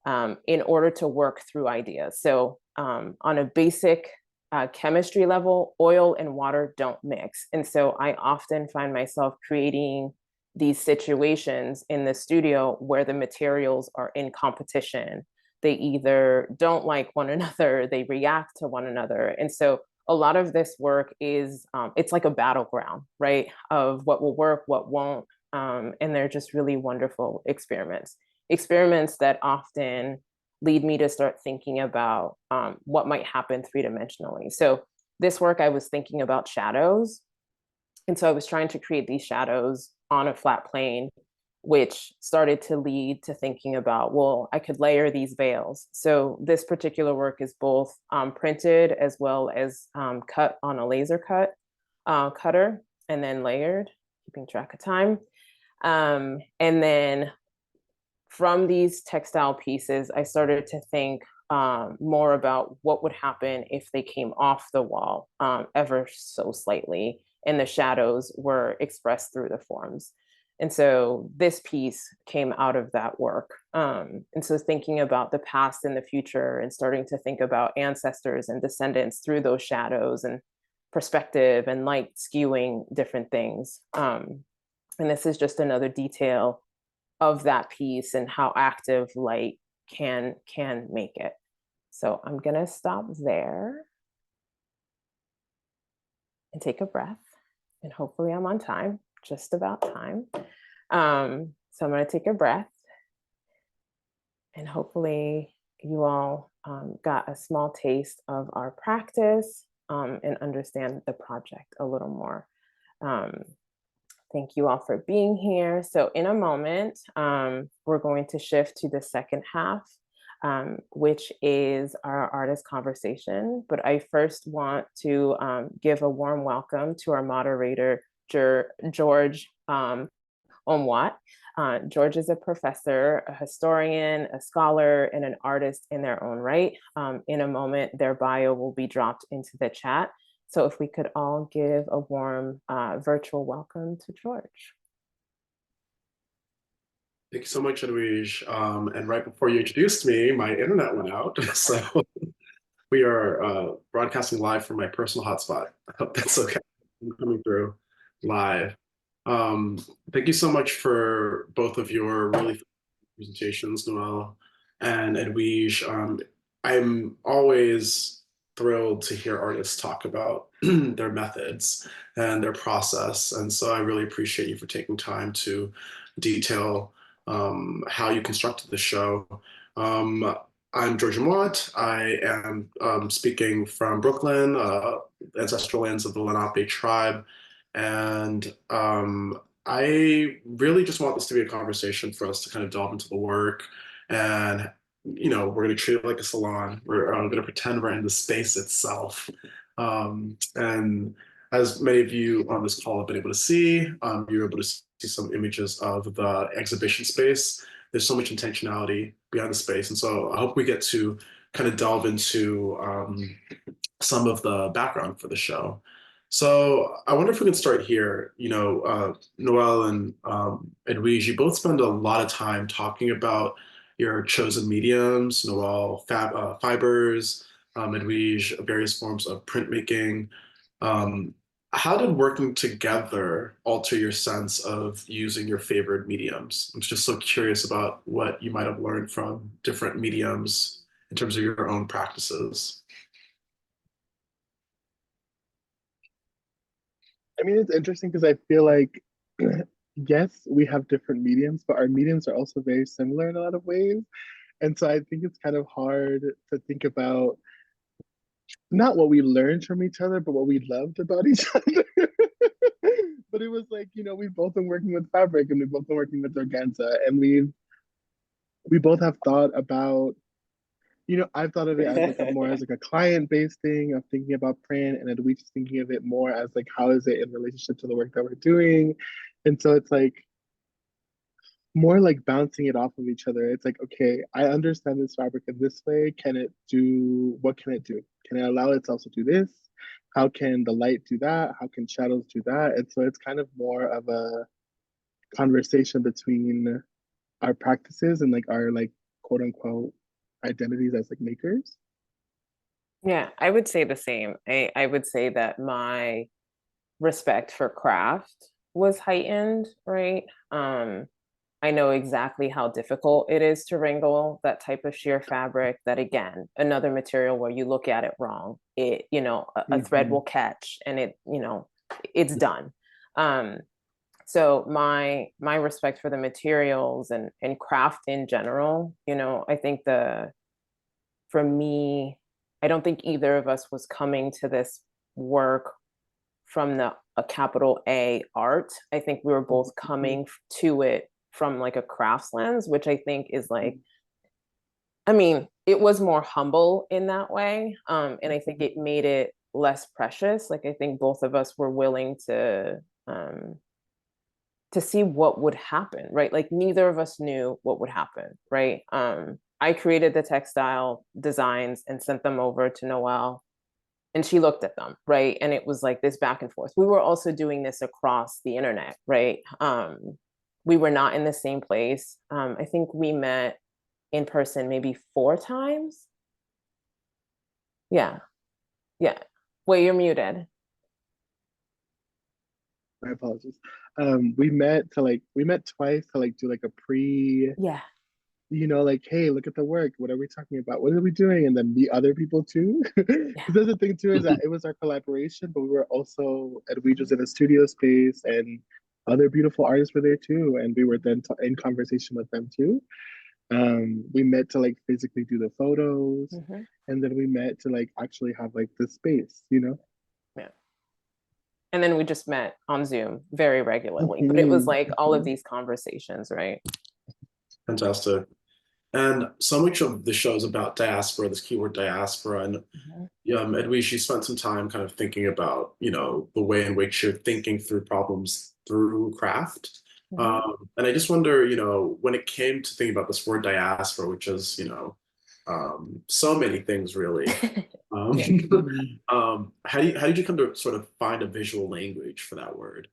in order to work through ideas. So on a basic chemistry level, oil and water don't mix. And so I often find myself creating these situations in the studio where the materials are in competition. They either don't like one another, they react to one another. And so a lot of this work is, it's like a battleground, right? Of what will work, what won't. And they're just really wonderful experiments that often lead me to start thinking about what might happen three-dimensionally. So this work, I was thinking about shadows. And so I was trying to create these shadows on a flat plane, which started to lead to thinking about, well, I could layer these veils. So this particular work is both printed as well as cut on a laser cutter and then layered, keeping track of time. And then from these textile pieces, I started to think more about what would happen if they came off the wall ever so slightly, and the shadows were expressed through the forms. And so this piece came out of that work. And so thinking about the past and the future and starting to think about ancestors and descendants through those shadows and perspective and light skewing different things. And this is just another detail of that piece and how active light can make it. So I'm gonna stop there and take a breath, and hopefully I'm on time, just about time. So I'm gonna take a breath, and hopefully you all got a small taste of our practice and understand the project a little more. Thank you all for being here. So in a moment, we're going to shift to the second half. which is our artist conversation. But I first want to give a warm welcome to our moderator, George Aumoithe. George is a professor, a historian, a scholar, and an artist in their own right. In a moment, their bio will be dropped into the chat. So if we could all give a warm virtual welcome to George. Thank you so much, Edwige. And right before you introduced me, my internet went out. So we are broadcasting live from my personal hotspot. I hope that's okay. I'm coming through live. Thank you so much for both of your really presentations, Noél and Edwige. I'm always thrilled to hear artists talk about their methods and their process. And so I really appreciate you for taking time to detail how you constructed the show. I'm George Aumoithe. I am speaking from Brooklyn, ancestral lands of the Lenape tribe. And I really just want this to be a conversation for us to kind of delve into the work. And, we're going to treat it like a salon. We're going to pretend we're in the space itself. And as many of you on this call have been able to see, you're able to see some images of the exhibition space. There's so much intentionality behind the space. And so I hope we get to kind of delve into some of the background for the show. So I wonder if we can start here. Noél and Edwige, you both spend a lot of time talking about your chosen mediums. Noél, fibers, Edwige, various forms of printmaking. How did working together alter your sense of using your favorite mediums? I'm just so curious about what you might have learned from different mediums in terms of your own practices. I mean, it's interesting because I feel like, yes, we have different mediums, but our mediums are also very similar in a lot of ways. And so I think it's kind of hard to think about not what we learned from each other, but what we loved about each other. But it was like, we've both been working with fabric and we've both been working with organza, and we both have thought about, I've thought of it as like more as like a client-based thing of thinking about print, and then we just thinking of it more as like how is it in relationship to the work that we're doing. And so it's like more like bouncing it off of each other. It's like, okay, I understand this fabric in this way. What can it do? Can it allow itself to do this? How can the light do that? How can shadows do that? And so it's kind of more of a conversation between our practices and like our like quote unquote identities as like makers. Yeah, I would say the same. I would say that my respect for craft was heightened, right? I know exactly how difficult it is to wrangle that type of sheer fabric, that again, another material where you look at it wrong, a thread will catch and it's done. So my respect for the materials and craft in general, I think for me, I don't think either of us was coming to this work from a capital A art. I think we were both coming to it from like a crafts lens, which I think is like, I mean, it was more humble in that way. And I think it made it less precious. Like I think both of us were willing to see what would happen, right? Like neither of us knew what would happen, right? I created the textile designs and sent them over to Noél, and she looked at them, right? And it was like this back and forth. We were also doing this across the internet, right? We were not in the same place. I think we met in person maybe 4 times. Yeah. Wait, you're muted. My apologies. We met twice to like do like a pre, Yeah. Like, hey, look at the work. What are we talking about? What are we doing? And then meet other people too. Because that's the thing too, is that it was our collaboration, but we were also, Edwige was in a studio space and other beautiful artists were there too. And we were then in conversation with them too. We met to like physically do the photos, and then we met to like actually have like the space, Yeah. And then we just met on Zoom very regularly, but it was like all of these conversations, right? Fantastic. And so much of the show is about diaspora, this keyword diaspora. And Edwige, you spent some time kind of thinking about, the way in which you're thinking through problems through craft. And I just wonder, when it came to thinking about this word diaspora, which is, so many things really. Um, how did you come to sort of find a visual language for that word?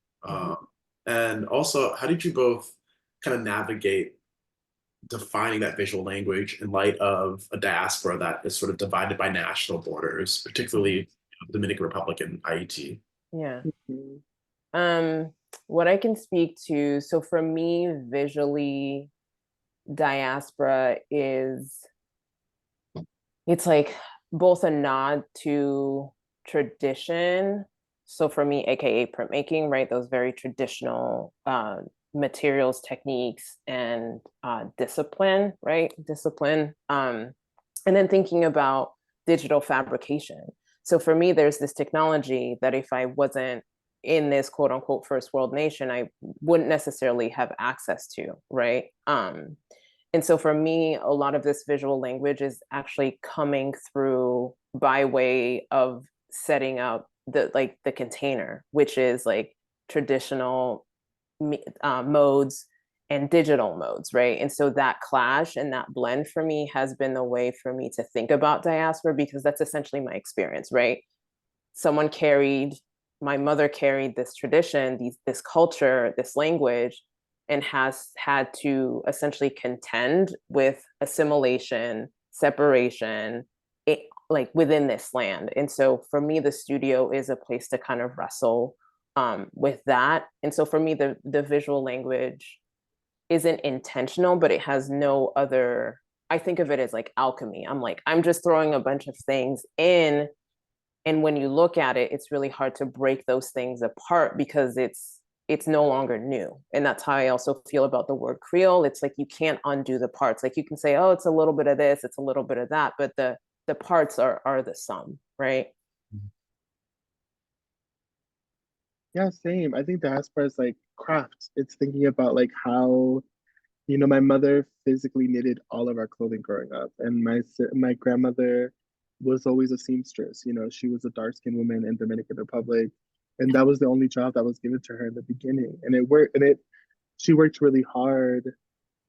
And also, how did you both kind of navigate defining that visual language in light of a diaspora that is sort of divided by national borders, particularly Dominican Republic and Haiti? Yeah. Mhm. What I can speak to, so for me, visually, diaspora it's like both a nod to tradition. So for me, AKA printmaking, right? Those very traditional materials, techniques, and discipline, right? Discipline. And then thinking about digital fabrication. So for me, there's this technology that if I wasn't in this quote unquote first world nation, I wouldn't necessarily have access to, right? And so for me, a lot of this visual language is actually coming through by way of setting up the container, which is like traditional modes and digital modes, right? And so that clash and that blend for me has been the way for me to think about diaspora, because that's essentially my experience, right? Someone carried, my mother carried this tradition, this culture, this language, and has had to essentially contend with assimilation, separation, like within this land. And so for me, the studio is a place to kind of wrestle with that. And so for me, the visual language isn't intentional, but it has no other, I think of it as like alchemy. I'm just throwing a bunch of things in. And when you look at it, it's really hard to break those things apart because it's no longer new. And that's how I also feel about the word Creole. It's like you can't undo the parts. Like you can say, oh, it's a little bit of this, it's a little bit of that, but the parts are the sum, right? Yeah, same. I think diaspora is like craft. It's thinking about like how, my mother physically knitted all of our clothing growing up, and my grandmother was always a seamstress. She was a dark-skinned woman in Dominican Republic, and that was the only job that was given to her in the beginning. And it worked, and she worked really hard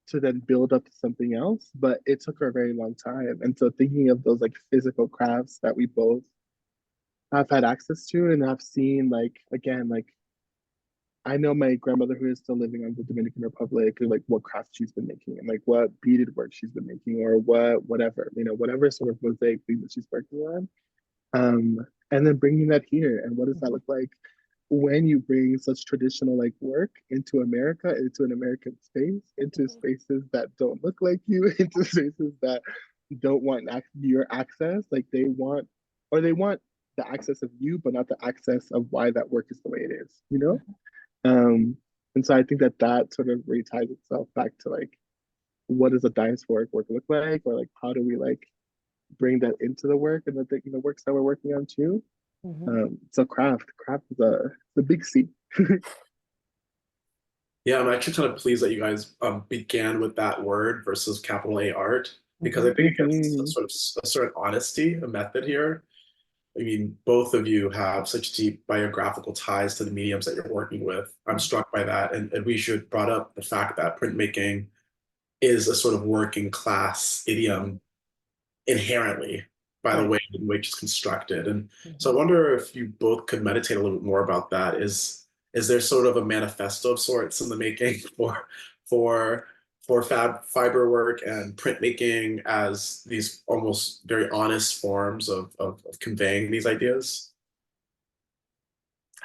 to then build up to something else, but it took her a very long time. And so thinking of those like physical crafts that we both have had access to and have seen, like again, like I know my grandmother who is still living on the Dominican Republic, like what craft she's been making and like what beaded work she's been making or whatever, whatever sort of mosaic thing that she's working on. And then bringing that here. And what does that look like when you bring such traditional like work into America, into an American space, into spaces that don't look like you, into spaces that don't want your access, like they want the access of you, but not the access of why that work is the way it is. Um, and so I think that sort of really ties itself back to like, what does a diasporic work look like, or like how do we like bring that into the work and the works that we're working on too. So craft is the big C. Yeah, I'm actually kind of pleased that you guys began with that word versus capital A art, because I think it gives a sort of a certain honesty, a method here. I mean, both of you have such deep biographical ties to the mediums that you're working with. I'm struck by that. And we should brought up the fact that printmaking is a sort of working class idiom inherently by the way in which it's constructed. And so I wonder if you both could meditate a little bit more about that. Is there sort of a manifesto of sorts in the making for fiber work and printmaking as these almost very honest forms of conveying these ideas?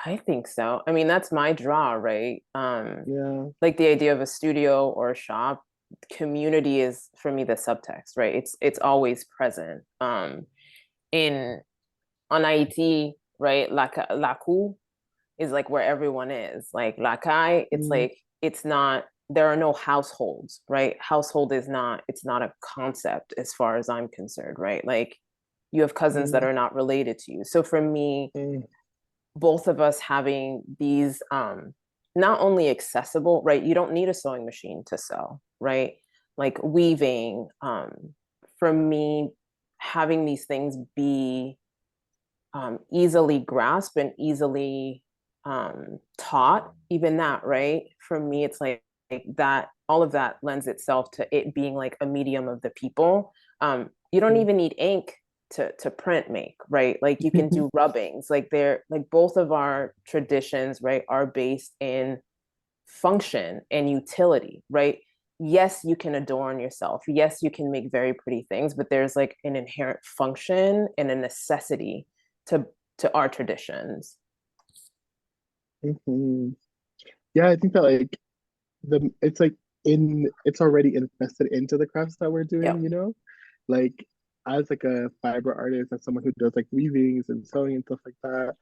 I think so. I mean, that's my draw, right? Yeah. Like the idea of a studio or a shop, community is for me the subtext, right? It's always present. In on Haiti, right? La Cou is like where everyone is. Like La Caille, it's Mm, like it's not. There are no households, right? Household is not. It's not a concept as far as I'm concerned, right? Like you have cousins that mm, are not related to you. So for me, mm, both of us having these not only accessible, right? You don't need a sewing machine to sew, right? like weaving, for me, having these things be easily grasped and easily taught, even that, right? For me, it's like that, all of that lends itself to it being like a medium of the people. You don't even need ink to print make, right? Like you can do rubbings. Like they're like both of our traditions, right, are based in function and utility, right? Yes, you can adorn yourself. Yes, you can make very pretty things, but there's like an inherent function and a necessity to our traditions. Yeah, I think that like it's like it's already invested into the crafts that we're doing, Yep. Like as like a fiber artist, as someone who does like weavings and sewing and stuff like that,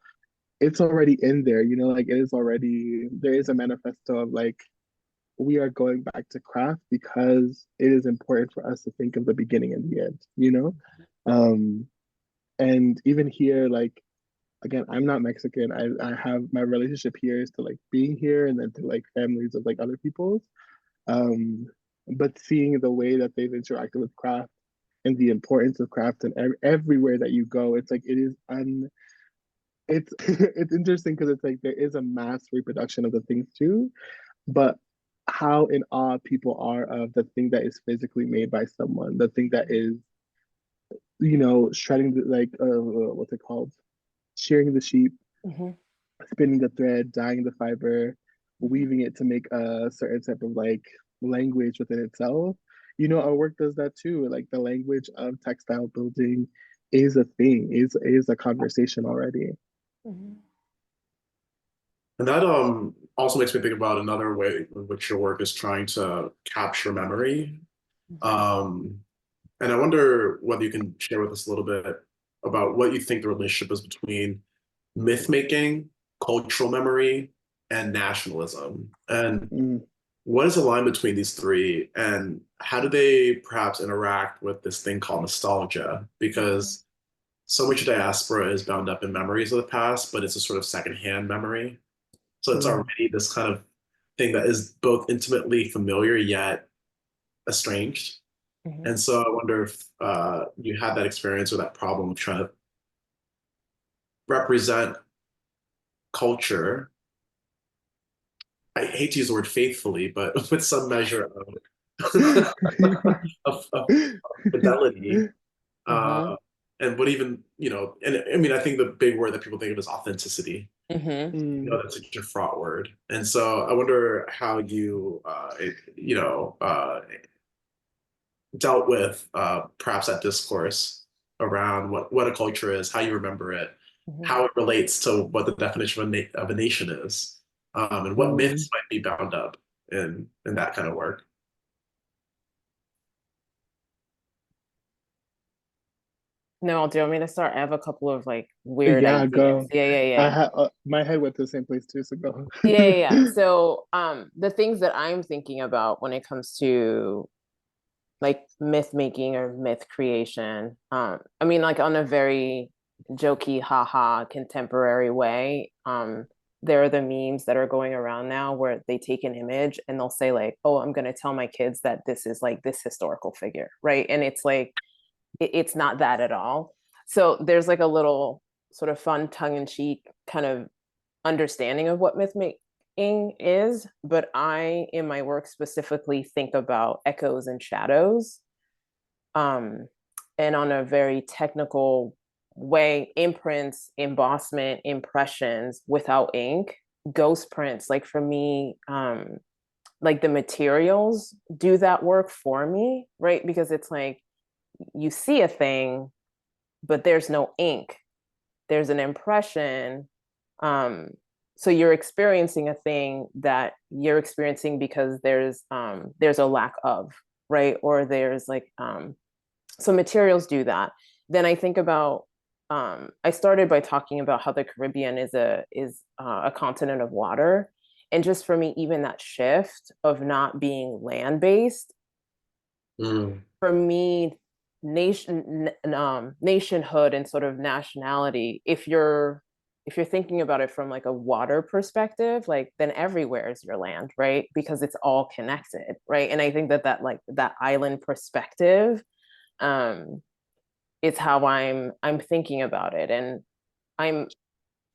it's already in there, like it is already there is a manifesto of like we are going back to craft because it is important for us to think of the beginning and the end. Um, and even here, like again, I'm not Mexican. I have my relationship here is to like being here and then to like families of like other people's. Um, but seeing the way that they've interacted with craft and the importance of craft and everywhere that you go, it's like it is it's it's interesting because it's like there is a mass reproduction of the things too, but how in awe people are of the thing that is physically made by someone, the thing that is, shredding the, like what's it called? Shearing the sheep, Mm-hmm. spinning the thread, dyeing the fiber, weaving it to make a certain type of like language within itself. Our work does that too. Like the language of textile building is a thing, is a conversation already. Mm-hmm. And that also makes me think about another way in which your work is trying to capture memory. Um, and I wonder whether you can share with us a little bit about what you think the relationship is between myth making, cultural memory, and nationalism. And Mm, what is the line between these three, and how do they perhaps interact with this thing called nostalgia? Because so much diaspora is bound up in memories of the past, but it's a sort of secondhand memory. So it's mm, already this kind of thing that is both intimately familiar yet estranged. Mm-hmm. And so I wonder if you had that experience or that problem of trying to represent culture. I hate to use the word faithfully, but with some measure of fidelity. Mm-hmm. Uh, and what even, and I mean, I think the big word that people think of is authenticity. Mm-hmm. mm. That's such a fraught word. And so I wonder how you, dealt with perhaps that discourse around what a culture is, how you remember it, Mm-hmm. how it relates to what the definition of a nation is, and what Mm. myths might be bound up in that kind of work. No, do you want me to start? I have a couple of like weird Yeah, ideas. go. Yeah, yeah, I yeah. had my head went to the same place too, so go. Yeah, yeah, yeah. So, the things that I'm thinking about when it comes to like myth making or myth creation, I mean, like on a very jokey, haha, contemporary way, there are the memes that are going around now where they take an image and they'll say like, "Oh, I'm gonna tell my kids that this is like this historical figure," right? And it's like it's not that at all. So there's like a little sort of fun tongue-in-cheek kind of understanding of what myth making is, but I in my work specifically think about echoes and shadows, um, and on a very technical way, imprints, embossment, impressions without ink, ghost prints. Like for me, like the materials do that work for me, right? Because it's like you see a thing, but there's no ink. There's an impression. Um, so you're experiencing a thing that you're experiencing because there's a lack of, right? Or there's like so materials do that. Then I think about I started by talking about how the Caribbean is a continent of water. And just for me, even that shift of not being land based, Mm. for me, nationhood and sort of nationality, if you're if you're thinking about it from like a water perspective, like then everywhere is your land, right? Because it's all connected, right? And I think that like that island perspective is how I'm thinking about it. And I'm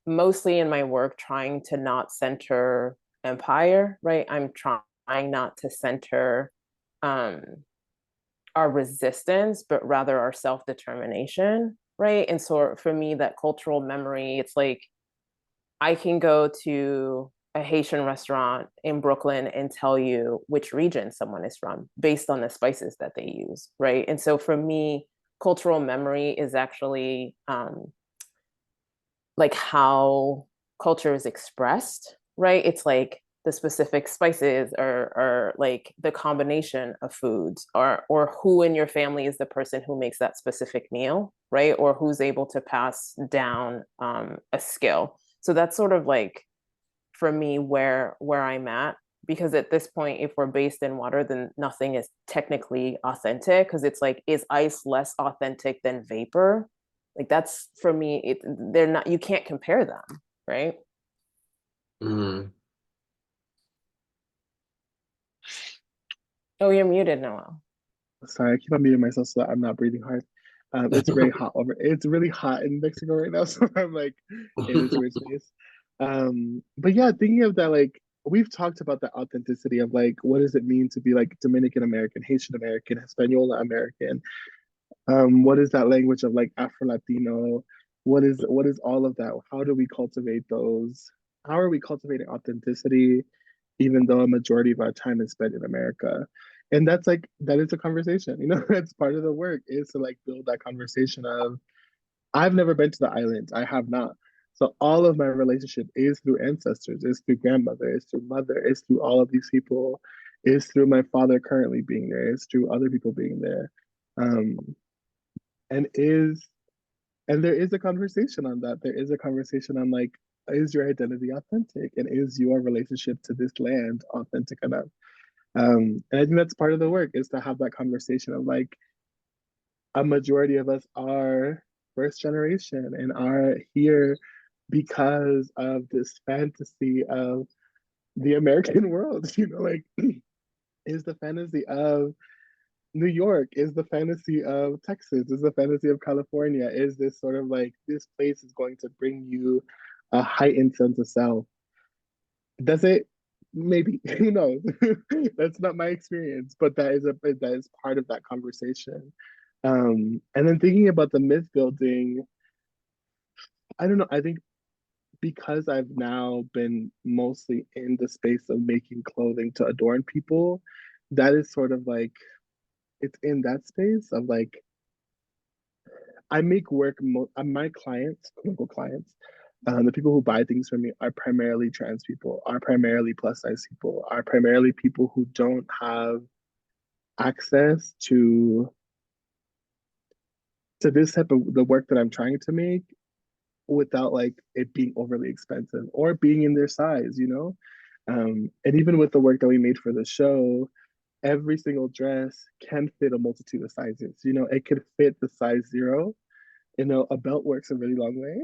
mostly in my work trying to not center empire, right? I'm trying not to center um our resistance, but rather our self-determination, right? And so for me, that cultural memory, it's like I can go to a Haitian restaurant in Brooklyn and tell you which region someone is from based on the spices that they use, right? And so for me, cultural memory is actually like how culture is expressed, right? It's like the specific spices or like the combination of foods or who in your family is the person who makes that specific meal, right? Or who's able to pass down a skill. So that's sort of like for me where I'm at, because at this point if we're based in water then nothing is technically authentic, because it's like, is ice less authentic than vapor? Like that's for me, they're not, you can't compare them, right? Mm. Oh, you're muted, Noel. Sorry, I keep on muting myself so that I'm not breathing hard. It's very hot over. It's really hot in Mexico right now, so I'm like in this weird space. But yeah, thinking of that, like we've talked about the authenticity of like what does it mean to be like Dominican American, Haitian American, Hispaniola American. What is that language of like Afro Latino? What is all of that? How do we cultivate those? How are we cultivating authenticity, even though a majority of our time is spent in America? And that's like that is a conversation, you know, that's part of the work is to like build that conversation of I've never been to the islands. I have not. So all of my relationship is through ancestors, is through grandmother, is through mother, is through all of these people, is through my father currently being there, is through other people being there. Um, and is and there is a conversation on that. There is a conversation on like, is your identity authentic? And is your relationship to this land authentic enough? And I think that's part of the work is to have that conversation of like a majority of us are first generation and are here because of this fantasy of the American world, you know, like is the fantasy of New York, is the fantasy of Texas, is the fantasy of California, is this sort of like this place is going to bring you a heightened sense of self. Does it? Maybe. Who knows? That's not my experience, but that is part of that conversation. And then thinking about the myth building, I don't know. I think because I've now been mostly in the space of making clothing to adorn people, that is sort of like it's in that space of like I make work. My clients, quote unquote clients, the people who buy things from me are primarily trans people, are primarily plus size people, are primarily people who don't have access to this type of the work that I'm trying to make without like it being overly expensive or being in their size, you know. And even with the work that we made for the show, every single dress can fit a multitude of sizes. You know, it could fit the size 0. You know, a belt works a really long way.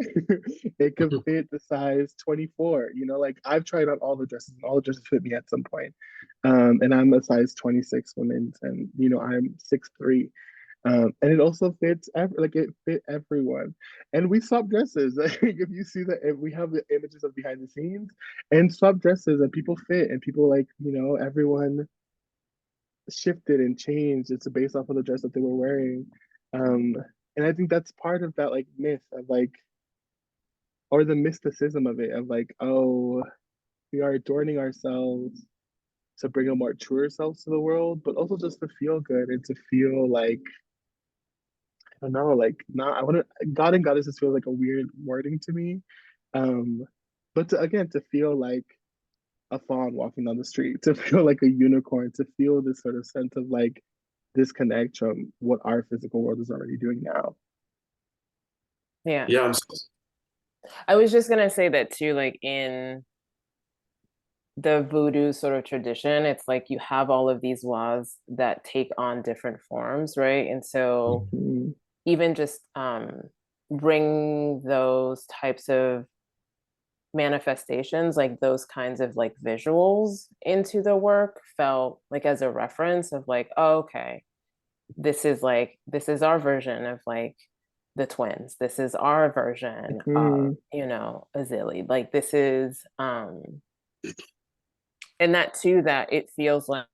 It could fit the size 24. You know, like I've tried on all the dresses and all the dresses fit me at some point. And I'm a size 26 woman and, you know, I'm 6'3". And it also fits like it fit everyone. And we swap dresses. Like if you see that if we have the images of behind the scenes and swap dresses and people fit and people like, you know, everyone shifted and changed. It's based off of the dress that they were wearing. Um, and I think that's part of that like myth of like, or the mysticism of it of like, oh, we are adorning ourselves to bring a more truer selves to the world, but also just to feel good and to feel like, I don't know, like not, I want to, God and goddesses feels like a weird wording to me. Um, but to, again, to feel like a fawn walking down the street, to feel like a unicorn, to feel this sort of sense of like disconnect from what our physical world is already doing now. Yeah. Yeah, I was just gonna say that too, like in the voodoo sort of tradition, it's like you have all of these laws that take on different forms, right? And so Mhm. even just bring those types of manifestations, like those kinds of like visuals into the work felt like as a reference of like, oh, okay, this is our version of like the twins. This is our version of, you know, Azili. Like this is and that too, that it feels like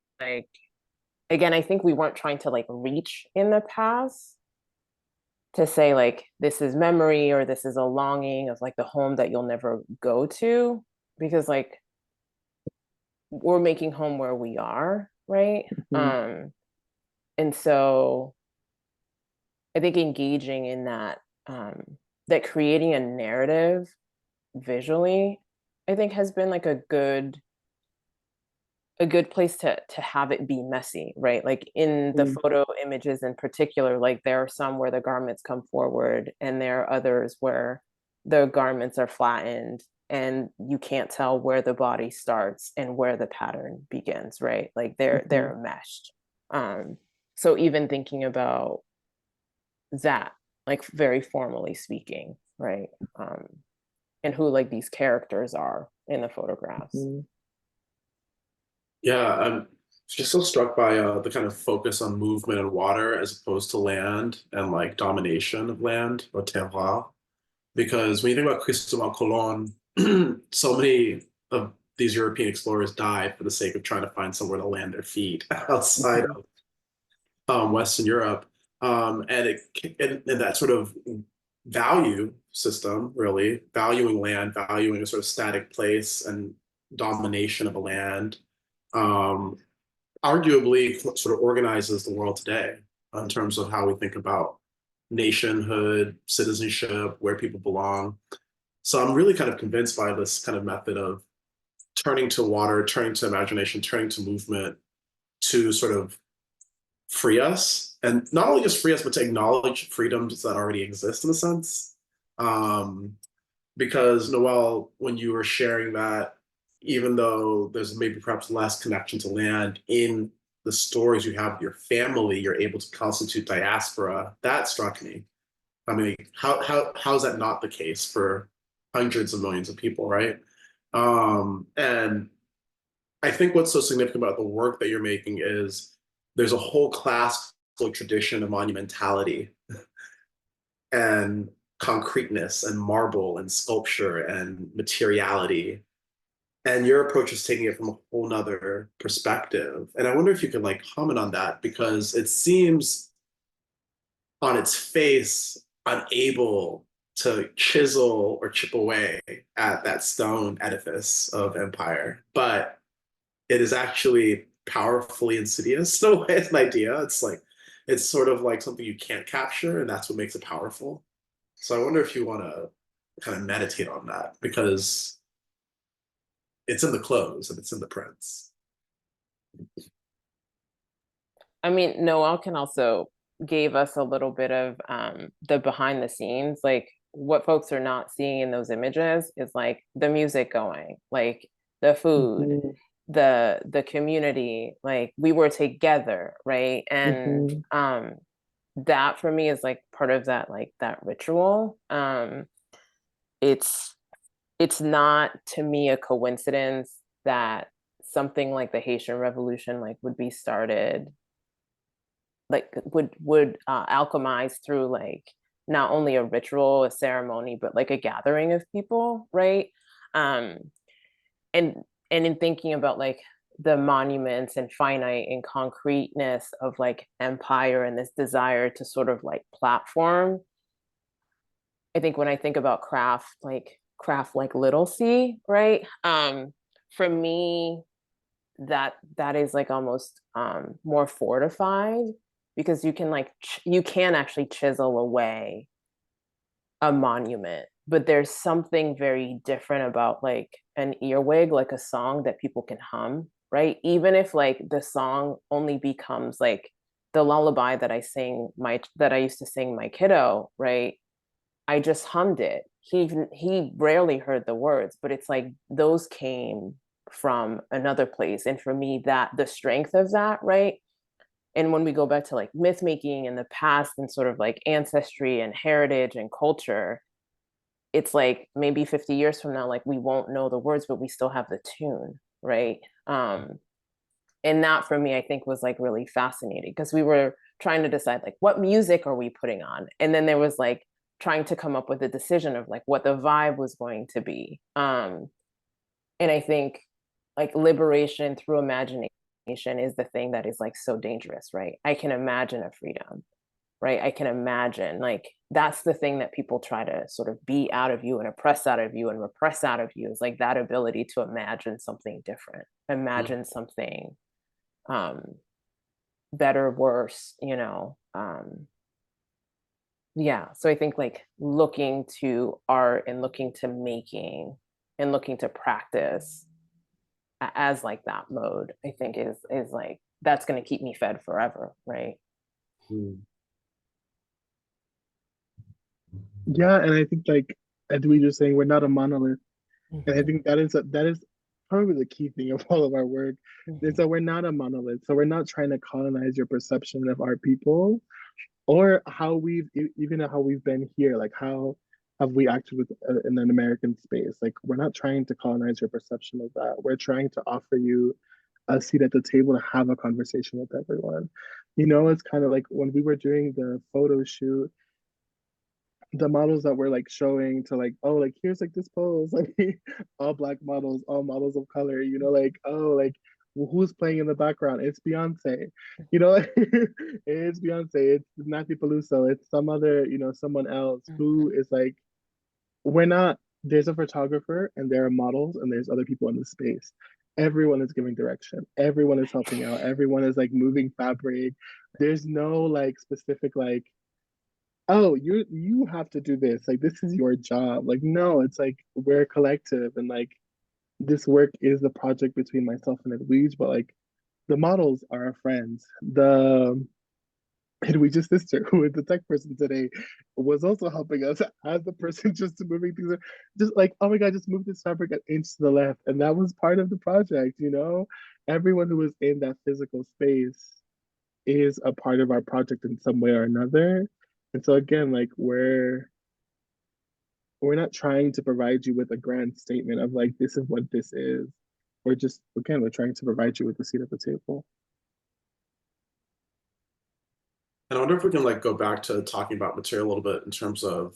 again, I think we weren't trying to like reach in the past to say like this is memory or this is a longing of like the home that you'll never go to, because like we're making home where we are, right? And so I think engaging in that, that creating a narrative visually, I think has been like a good place to have it be messy, right? Like in the photo images in particular, like there are some where the garments come forward and there are others where the garments are flattened and you can't tell where the body starts and where the pattern begins, right? Like they're meshed. So even thinking about that, like very formally speaking, right? And who like these characters are in the photographs. Yeah, I'm just so struck by the kind of focus on movement and water as opposed to land and like domination of land or terroir. Because when you think about Cristobal Colon, so many of these European explorers died for the sake of trying to find somewhere to land their feet outside of Western Europe. And that sort of value system, really, valuing land, valuing a sort of static place and domination of a land, arguably sort of organizes the world today in terms of how we think about nationhood, citizenship, where people belong. So I'm really kind of convinced by this kind of method of turning to water, turning to imagination, turning to movement to sort of free us. And not only just free us, but to acknowledge freedoms that already exist in a sense. Because Noél, when you were sharing that, even though there's maybe perhaps less connection to land in the stories you have with your family, you're able to constitute diaspora. That struck me. I mean, how is that not the case for hundreds of millions of people, right? And I think what's so significant about the work that you're making is there's a whole classical tradition of monumentality and concreteness and marble and sculpture and materiality. And your approach is taking it from a whole nother perspective. And I wonder if you could like comment on that, because it seems on its face unable to chisel or chip away at that stone edifice of empire, but it is actually powerfully insidious in a way. It's an idea. It's like, it's sort of like something you can't capture, and that's what makes it powerful. So I wonder if you want to kind of meditate on that, because it's in the clothes and it's in the prints. I mean, Noél can also gave us a little bit of the behind the scenes, like what folks are not seeing in those images is like the music going, like the food, the community, like we were together, right? And that for me is like part of that, like that ritual. It's not to me a coincidence that something like the Haitian Revolution like would be started, like would alchemize through like not only a ritual, a ceremony, but like a gathering of people, right? And in thinking about like the monuments and finite and concreteness of like empire and this desire to sort of like platform, I think when I think about craft like little c, right? For me, that is like almost more fortified, because you can like you can actually chisel away a monument, but there's something very different about like an earwig, like a song that people can hum, right? Even if like the song only becomes like the lullaby that I used to sing my kiddo, right? I just hummed it. He rarely heard the words, but it's like those came from another place. And for me, that the strength of that, right? And when we go back to like myth making in the past and sort of like ancestry and heritage and culture, it's like maybe 50 years from now, like we won't know the words, but we still have the tune, right? And that for me, I think was like really fascinating because we were trying to decide like what music are we putting on, and then there was like trying to come up with a decision of like what the vibe was going to be. And I think like liberation through imagination is the thing that is like so dangerous, right? I can imagine a freedom, right? I can imagine, like, that's the thing that people try to sort of beat out of you and oppress out of you and repress out of you, is like that ability to imagine something different, imagine something um better, worse, you know. Yeah, so I think like looking to art and looking to making and looking to practice as like that mode, I think is like that's going to keep me fed forever, right? Mm. Yeah, and I think like as we were saying, we're not a monolith. And I Mhm, think that is probably the key thing of all of our work is mhm, that we're not a monolith. So we're not trying to colonize your perception of our people or how even how we've been here. Like how have we acted with in an American space? Like we're not trying to colonize your perception of that. We're trying to offer you a seat at the table to have a conversation with everyone. You know, it's kind of like when we were doing the photo shoot, the models that we're like showing to like, oh, like here's like this pose, like all black models, all models of color, you know, like, oh, like who's playing in the background? It's Beyonce, you know, it's Beyonce, it's Nancy Peluso, it's some other, you know, someone else who mhm. is like, we're not, there's a photographer and there are models and there's other people in the space. Everyone is giving direction. Everyone is helping out. Everyone is like moving fabric. There's no like specific like, oh, you have to do this, like this is your job. Like no, it's like we're a collective and like this work is the project between myself and Edwige, but like the models are our friends. The Edwige's sister, who is the tech person today, was also helping us as the person just moving things, just like, oh my god, just move this fabric an inch to the left, and that was part of the project, you know. Everyone who was in that physical space is a part of our project in some way or another. And so again, like we're not trying to provide you with a grand statement of like this is what this is. We're just again we're trying to provide you with a seat at the table. And I wonder if we can like go back to talking about material a little bit in terms of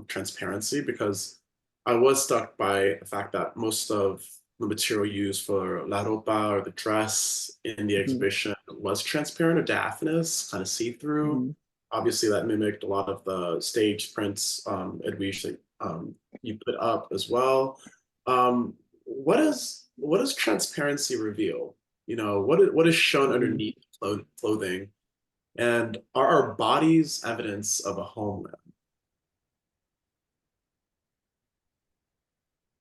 transparency, because I was struck by the fact that most of the material used for La Ropa or the dress in the Mhm, exhibition was transparent or diaphanous, kind of see-through. mhm. Obviously, that mimicked a lot of the stage prints, Edwige, that you put up as well. What does transparency reveal? You know, what is shown Mhm. underneath clothing? And are our bodies evidence of a homeland?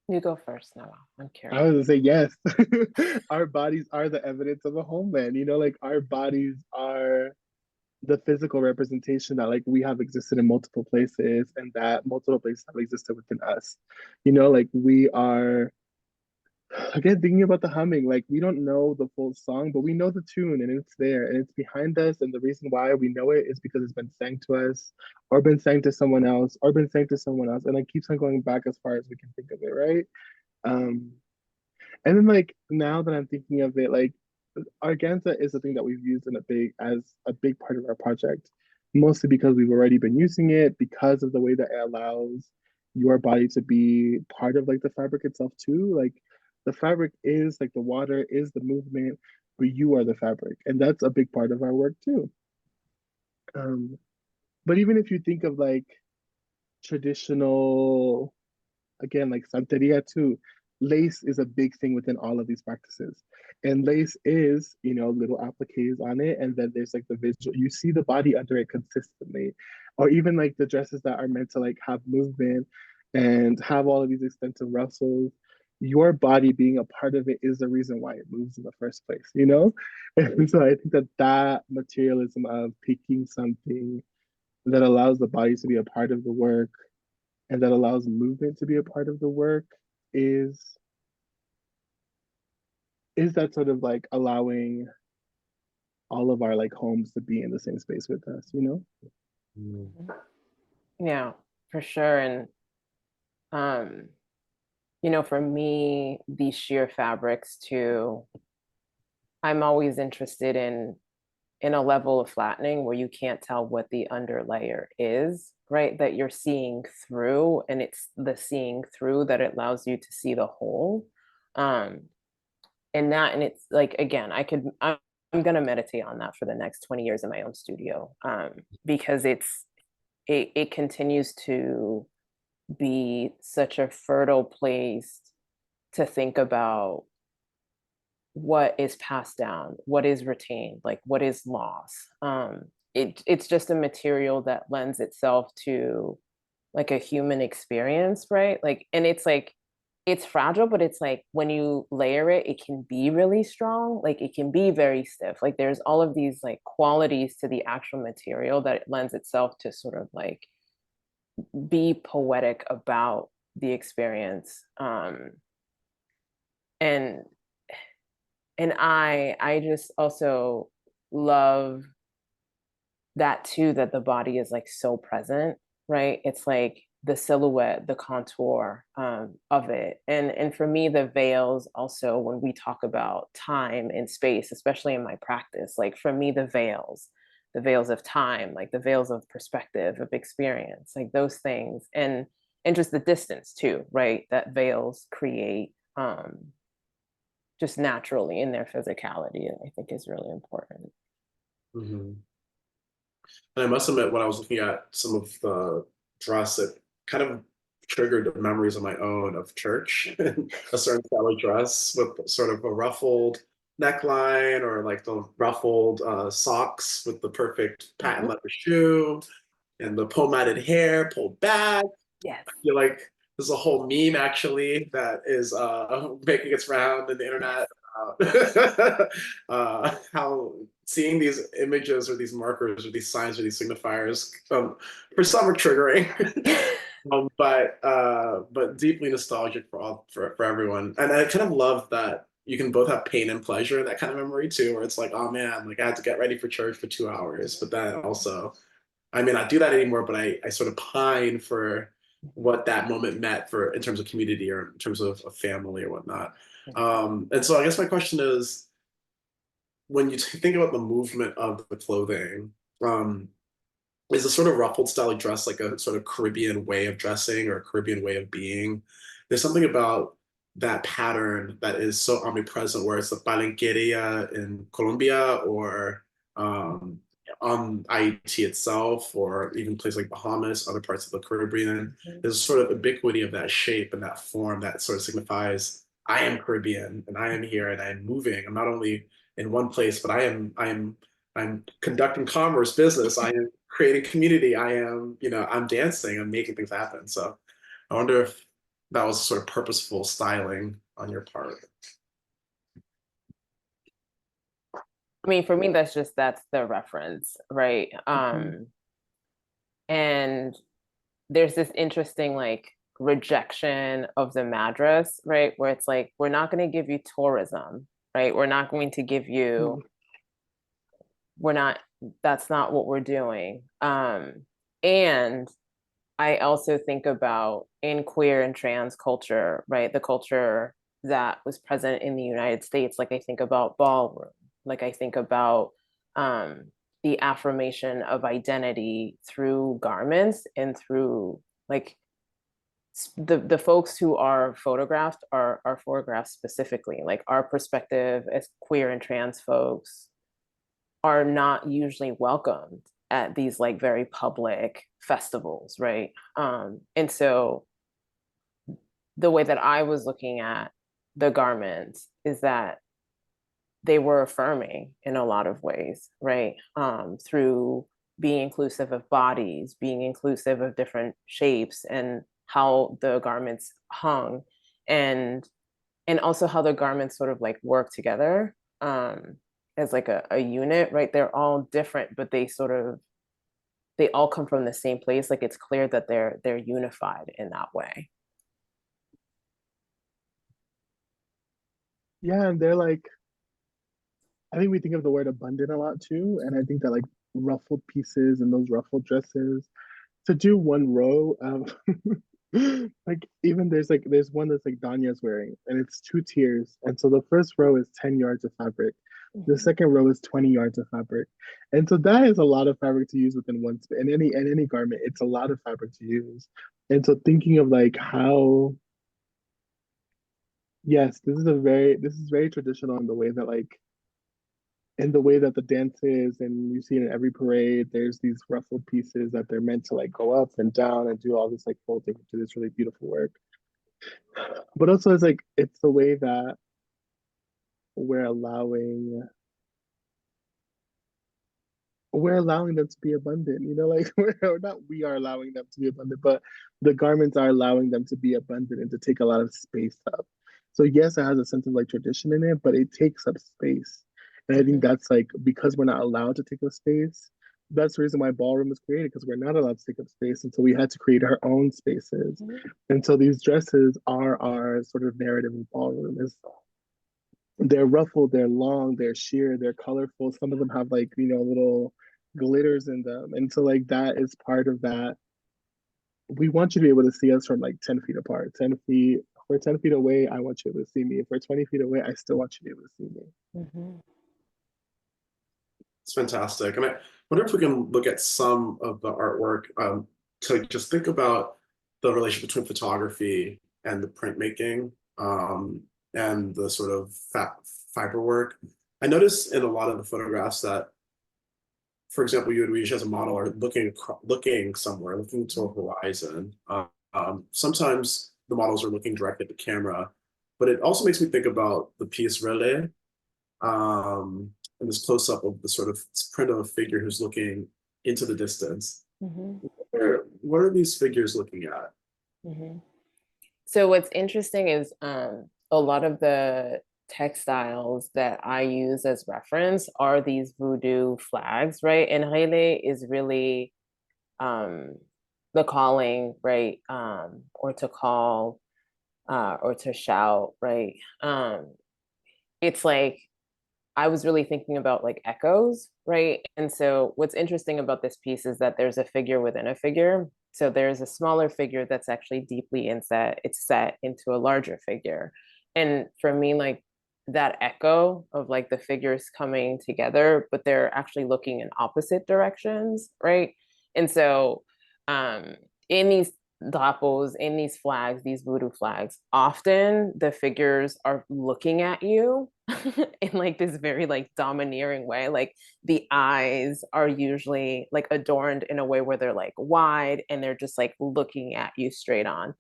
You go first, Noah. I'm I curious. was gonna say yes. Our bodies are the evidence of a homeland. You know, like our bodies are the physical representation that like we have existed in multiple places and that multiple places have existed within us. You know, like we are again thinking about the humming, like we don't know the full song, but we know the tune and it's there and it's behind us. And the reason why we know it is because it's been sang to us or been sang to someone else or been sang to someone else. And it keeps on going back as far as we can think of it, right? Um, and then like now that I'm thinking of it, like Arganza is a thing that we've used in as a big part of our project, mostly because we've already been using it because of the way that it allows your body to be part of like the fabric itself too. Like the fabric is like the water is the movement, but you are the fabric, and that's a big part of our work too. Um, but even if you think of like traditional again, like Santeria too, lace is a big thing within all of these practices. And lace is, you know, little appliques on it. And then there's like the visual, you see the body under it consistently. Or even like the dresses that are meant to like have movement and have all of these extensive rustles. Your body being a part of it is the reason why it moves in the first place, you know? And so I think that that materialism of picking something that allows the body to be a part of the work and that allows movement to be a part of the work is is that sort of like allowing all of our like homes to be in the same space with us, you know? Mm. Yeah, for sure. And You know, for me, these sheer fabrics too, I'm always interested in a level of flattening where you can't tell what the underlayer is, right? That you're seeing through, and it's the seeing through that it allows you to see the whole. Um, and it's like, again, I'm gonna meditate on that for the next 20 years in my own studio, because it continues to be such a fertile place to think about what is passed down, what is retained, like what is lost. It's just a material that lends itself to like a human experience, right? Like, and it's like it's fragile, but it's like when you layer it, it can be really strong. Like it can be very stiff. Like there's all of these like qualities to the actual material that it lends itself to sort of like be poetic about the experience. And I just also love that too, that the body is like so present, right? It's like the silhouette, the contour of it. And for me, the veils also, when we talk about time and space, especially in my practice, like for me, the veils of time, like the veils of perspective, of experience, like those things, and just the distance too, right? That veils create just naturally in their physicality, I think is really important. Mhm. And I must admit, when I was looking at some of the dress, it kind of triggered memories of my own of church, a certain style of dress with sort of a ruffled neckline or like the ruffled socks with the perfect patent Mhm. leather shoe and the pomaded hair pulled back. Yes. I feel like there's a whole meme actually that is making its round in the internet. Yes. How seeing these images or these markers or these signs or these signifiers, for some are triggering, but deeply nostalgic for everyone. And I kind of love that you can both have pain and pleasure in that kind of memory too, where it's like, oh man, like I had to get ready for church for 2 hours, but then also I may not do that anymore, but I sort of pine for what that moment meant for in terms of community or in terms of a family or whatnot. And so I guess my question is, when you think about the movement of the clothing, um, is a sort of ruffled style dress like a sort of Caribbean way of dressing or a Caribbean way of being? There's something about that pattern that is so omnipresent, where it's the palenqueria in Colombia or um, on Haiti itself, or even places like Bahamas, other parts of the Caribbean. Mhm. There's a sort of ubiquity of that shape and that form that sort of signifies I am Caribbean and I am here and I'm moving. I'm not only in one place, but I'm conducting commerce, business. I am creating community. I am, I'm dancing. I'm making things happen. So I wonder if that was sort of purposeful styling on your part. I mean, for me, that's the reference, right? Mhm. And there's this interesting like rejection of the madras, right? Where it's like, we're not going to give you tourism, right? We're not going to give you, Mhm. we're not, that's not what we're doing. And I also think about in queer and trans culture, right? The culture that was present in the United States. Like I think about ballroom, like I think about um, the affirmation of identity through garments and through like the folks who are photographed are photographed specifically. Like our perspective as queer and trans folks are not usually welcomed at these like very public festivals, right? And so the way that I was looking at the garments is that they were affirming in a lot of ways, right? Through being inclusive of bodies, being inclusive of different shapes and how the garments hung, and and also how the garments sort of like work together as like a unit, right? They're all different, but they all come from the same place. Like it's clear that they're unified in that way. Yeah, and they're like, I think we think of the word abundant a lot too, and I think that like ruffled pieces and those ruffled dresses to do one row of Like even there's one that's like Danya's wearing, and it's 2 tiers. And so the first row is 10 yards of fabric. The Mhm. second row is 20 yards of fabric. And so that is a lot of fabric to use within one space. In any garment, it's a lot of fabric to use. And so thinking of like how, yes, this is very traditional in the way that like in the way that the dance is, and you see it in every parade, there's these ruffled pieces that they're meant to like go up and down and do all this like folding to this really beautiful work. But also it's like it's the way that we're allowing we're allowing them to be abundant, you know, like we're not we are allowing them to be abundant, but the garments are allowing them to be abundant and to take a lot of space up. So yes, it has a sense of like tradition in it, but it takes up space. And I think Mhm. that's like because we're not allowed to take up space, that's the reason why ballroom was created, because we're not allowed to take up space. And so we had to create our own spaces. Mhm. And so these dresses are our sort of narrative in ballroom is they're ruffled, they're long, they're sheer, they're colorful. Some of them have like, you know, little glitters in them. And so like that is part of that. We want you to be able to see us from like 10 feet apart. 10 feet, if we're 10 feet away, I want you to be able to see me. If we're 20 feet away, I still want you to be able to see me. Mhm. It's fantastic. And I wonder if we can look at some of the artwork to just think about the relation between photography and the printmaking and the sort of fiber work. I noticed in a lot of the photographs that, for example, you and Edwige as a model are looking somewhere, looking to a horizon. Sometimes the models are looking directly at the camera, but it also makes me think about the piece Relais, and this close up of the sort of print of a figure who's looking into the distance. Mhm. What are these figures looking at? Mhm. So what's interesting is a lot of the textiles that I use as reference are these voodoo flags, right? And Rele is really um, the calling, right? Or to call or to shout, right? It's like I was really thinking about like echoes, right? And so what's interesting about this piece is that there's a figure within a figure. So there's a smaller figure that's actually deeply inset, it's set into a larger figure. And for me, like that echo of like the figures coming together, but they're actually looking in opposite directions, right? And so in these drapos, in these flags, these voodoo flags, often the figures are looking at you in like this very like domineering way. Like the eyes are usually like adorned in a way where they're like wide and they're just like looking at you straight on.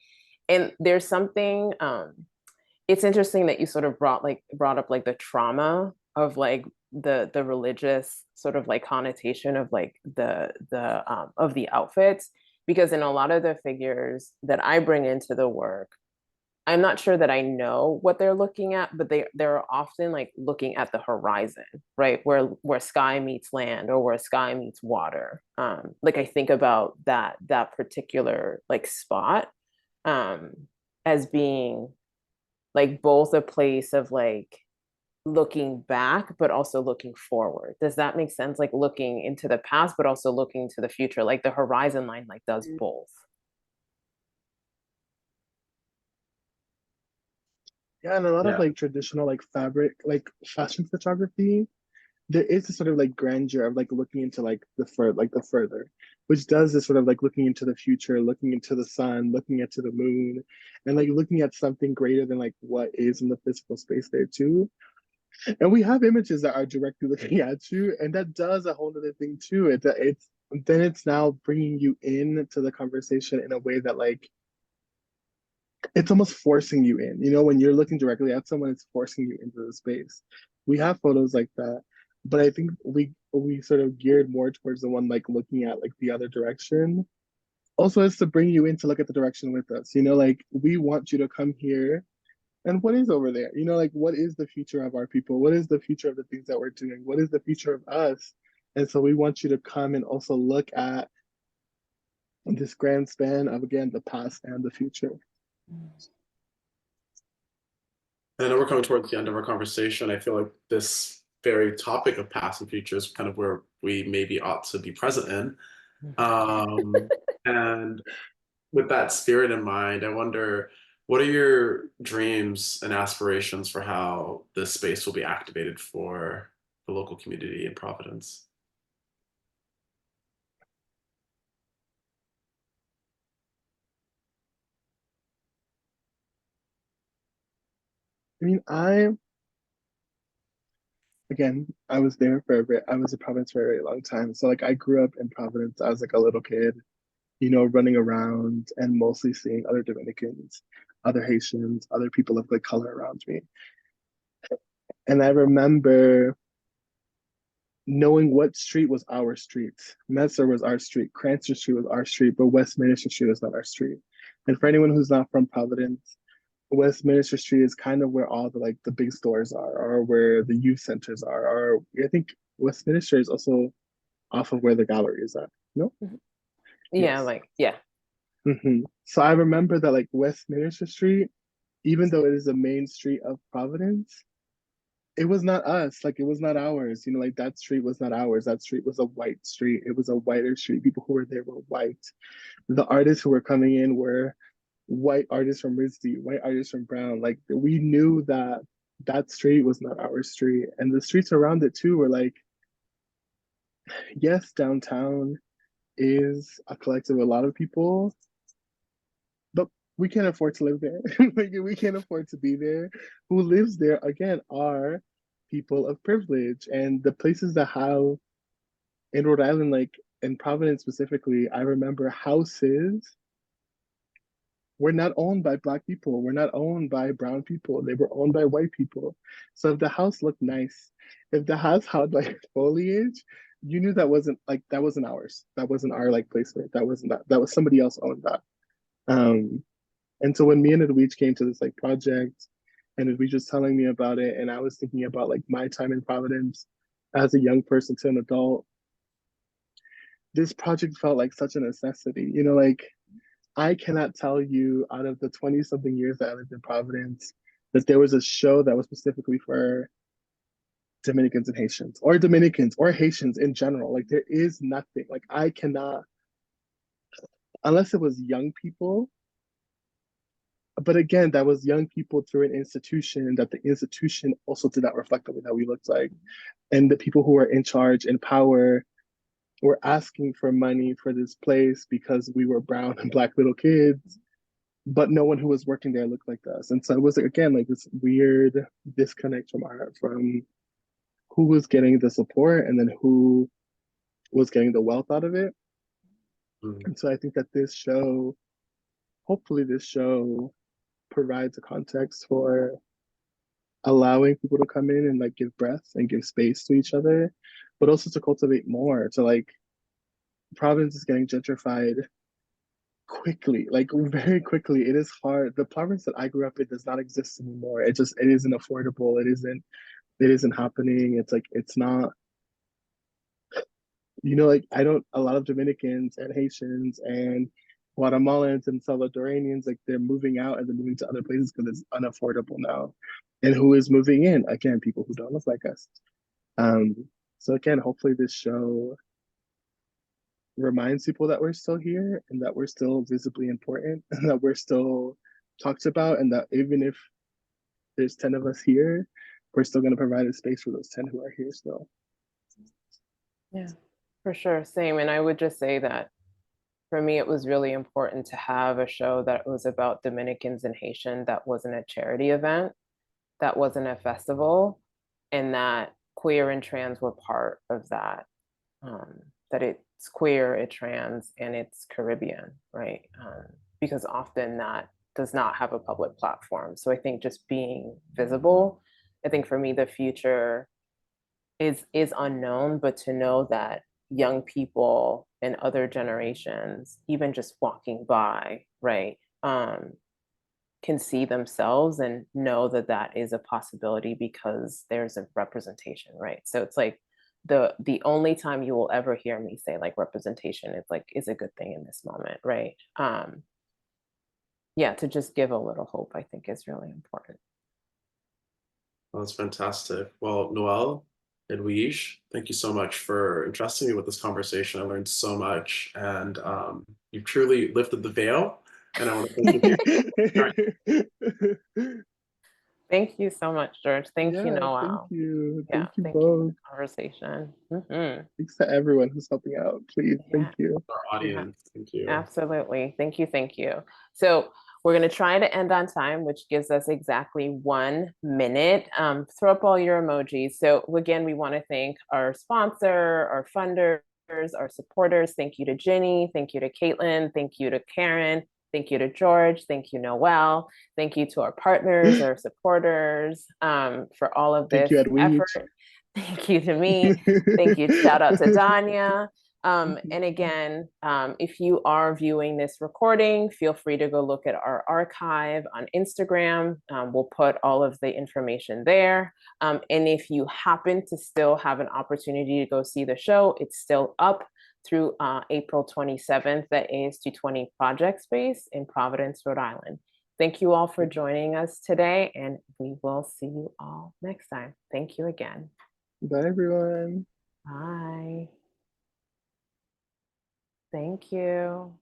And there's something it's interesting that you sort of brought up like the trauma of like the religious sort of like connotation of like the of the outfits, because in a lot of the figures that I bring into the work, I'm not sure that I know what they're looking at, but they're often like looking at the horizon, right? Where sky meets land or where sky meets water. Like I think about that particular like spot um as being like both a place of like looking back but also looking forward. Does that make sense? Like looking into the past but also looking to the future. Like the horizon line like does both. Yeah, and a lot of Yeah. like traditional like fabric, like fashion photography, there is a sort of like grandeur of like looking into like the further, which does this sort of like looking into the future, looking into the sun, looking into the moon, and like looking at something greater than like what is in the physical space there too. And we have images that are directly looking at you, and that does a whole other thing too. It's then it's now bringing you into the conversation in a way that like it's almost forcing you in. You know, when you're looking directly at someone, it's forcing you into the space. We have photos like that, but I think we sort of geared more towards the one like looking at like the other direction. Also, is to bring you in to look at the direction with us. You know, like we want you to come here. And what is over there? You know, like what is the future of our people? What is the future of the things that we're doing? What is the future of us? And so we want you to come and also look at this grand span of again the past and the future. And I know we're coming towards the end of our conversation. I feel like this very topic of past and future is kind of where we maybe ought to be present in. And with that spirit in mind, I wonder, what are your dreams and aspirations for how this space will be activated for the local community in Providence? I mean, again, I was there for a bit. I was in Providence for a very long time. So like I grew up in Providence as like a little kid, running around and mostly seeing other Dominicans, other Haitians, other people of like color around me. And I remember knowing what street was our street. Messer was our street, Cranston Street was our street, but Westminster Street was not our street. And for anyone who's not from Providence, Westminster Street is kind of where all the like the big stores are, or where the youth centers are, or I think Westminster is also off of where the gallery is at. No? Mhm. Yeah, Yes. like, yeah. So I remember that like Westminster Street, even though it is the main street of Providence, it was not us. Like it was not ours. Like that street was not ours. That street was a white street. It was a whiter street. People who were there were white. The artists who were coming in were white artists from RISD, white artists from Brown. Like we knew that that street was not our street. And the streets around it too were like, yes, downtown is a collective of a lot of people, but we can't afford to live there. Like we can't afford to be there. Who lives there again are people of privilege. And the places that have in Rhode Island, like in Providence specifically, I remember houses were not owned by Black people, were not owned by brown people, they were owned by white people. So if the house looked nice, if the house had like foliage, you knew that wasn't ours. That wasn't our like placement. That was somebody else owned that. Um, and so when me and Edwige came to this like project, and Edwige was telling me about it, and I was thinking about like my time in Providence as a young person to an adult, this project felt like such a necessity. Like I cannot tell you out of the 20 something years that I lived in Providence that there was a show that was specifically for Dominicans and Haitians, or Dominicans or Haitians in general. Like there is nothing. Like I cannot, unless it was young people. But again, that was young people through an institution that the institution also did not reflect the way that we looked like. And the people who were in charge and power were asking for money for this place because we were brown and Black little kids, but no one who was working there looked like us. And so it was again like this weird disconnect from who was getting the support and then who was getting the wealth out of it. Mm. And so I think that hopefully this show provides a context for allowing people to come in and like give breath and give space to each other, but also to cultivate more. To like, Providence is getting gentrified quickly, like very quickly. It is hard. The Providence that I grew up in does not exist anymore. It isn't affordable. It isn't happening. It's like it's not. Like I don't. A lot of Dominicans and Haitians and Guatemalans and Salvadoranians, like they're moving out and they're moving to other places because it's unaffordable now. And who is moving in? Again, people who don't look like us. Um, so again, hopefully this show reminds people that we're still here and that we're still visibly important and that we're still talked about, and that even if there's 10 of us here, we're still going to provide a space for those 10 who are here still. Yeah, for sure. Same. And I would just say that for me, it was really important to have a show that was about Dominicans and Haitian, that wasn't a charity event, that wasn't a festival, and that queer and trans were part of that. That it's queer, it's trans, and it's Caribbean, right? Because often that does not have a public platform. So I think just being visible, I think for me, the future is unknown, but to know that young people and other generations, even just walking by, right, can see themselves and know that that is a possibility because there's a representation, right? So it's like the only time you will ever hear me say like representation is a good thing in this moment, right? Yeah, to just give a little hope, I think is really important. Well, that's fantastic. Well, Noél, Edwige, thank you so much for entrusting me with this conversation. I learned so much, and you've truly lifted the veil And I want to thank you. Thank you so much, George. Thank you, Yeah, thank Noél. you. Yeah, Thank you thank you for both. the conversation. Thanks to everyone who's helping out. Please, thank Yeah, you. Our yeah, audience, thank you. absolutely. Thank you, thank you. So we're going to try to end on time, which gives us exactly 1 minute. Throw up all your emojis. So again, we want to thank our sponsor, our funders, our supporters. Thank you to Ginny. Thank you to Caitlin. Thank you to Karen. Thank you to George. Thank you, Noél. Thank you to our partners, our supporters, for all of Thank this you, Edwige. effort. Thank you to me. Thank you. Shout out to Danya. And again, if you are viewing this recording, feel free to go look at our archive on Instagram. We'll put all of the information there. And if you happen to still have an opportunity to go see the show, it's still up through April 27th at AS220 Project Space in Providence, Rhode Island. Thank you all for joining us today, and we will see you all next time. Thank you again. Bye, everyone. Bye. Thank you.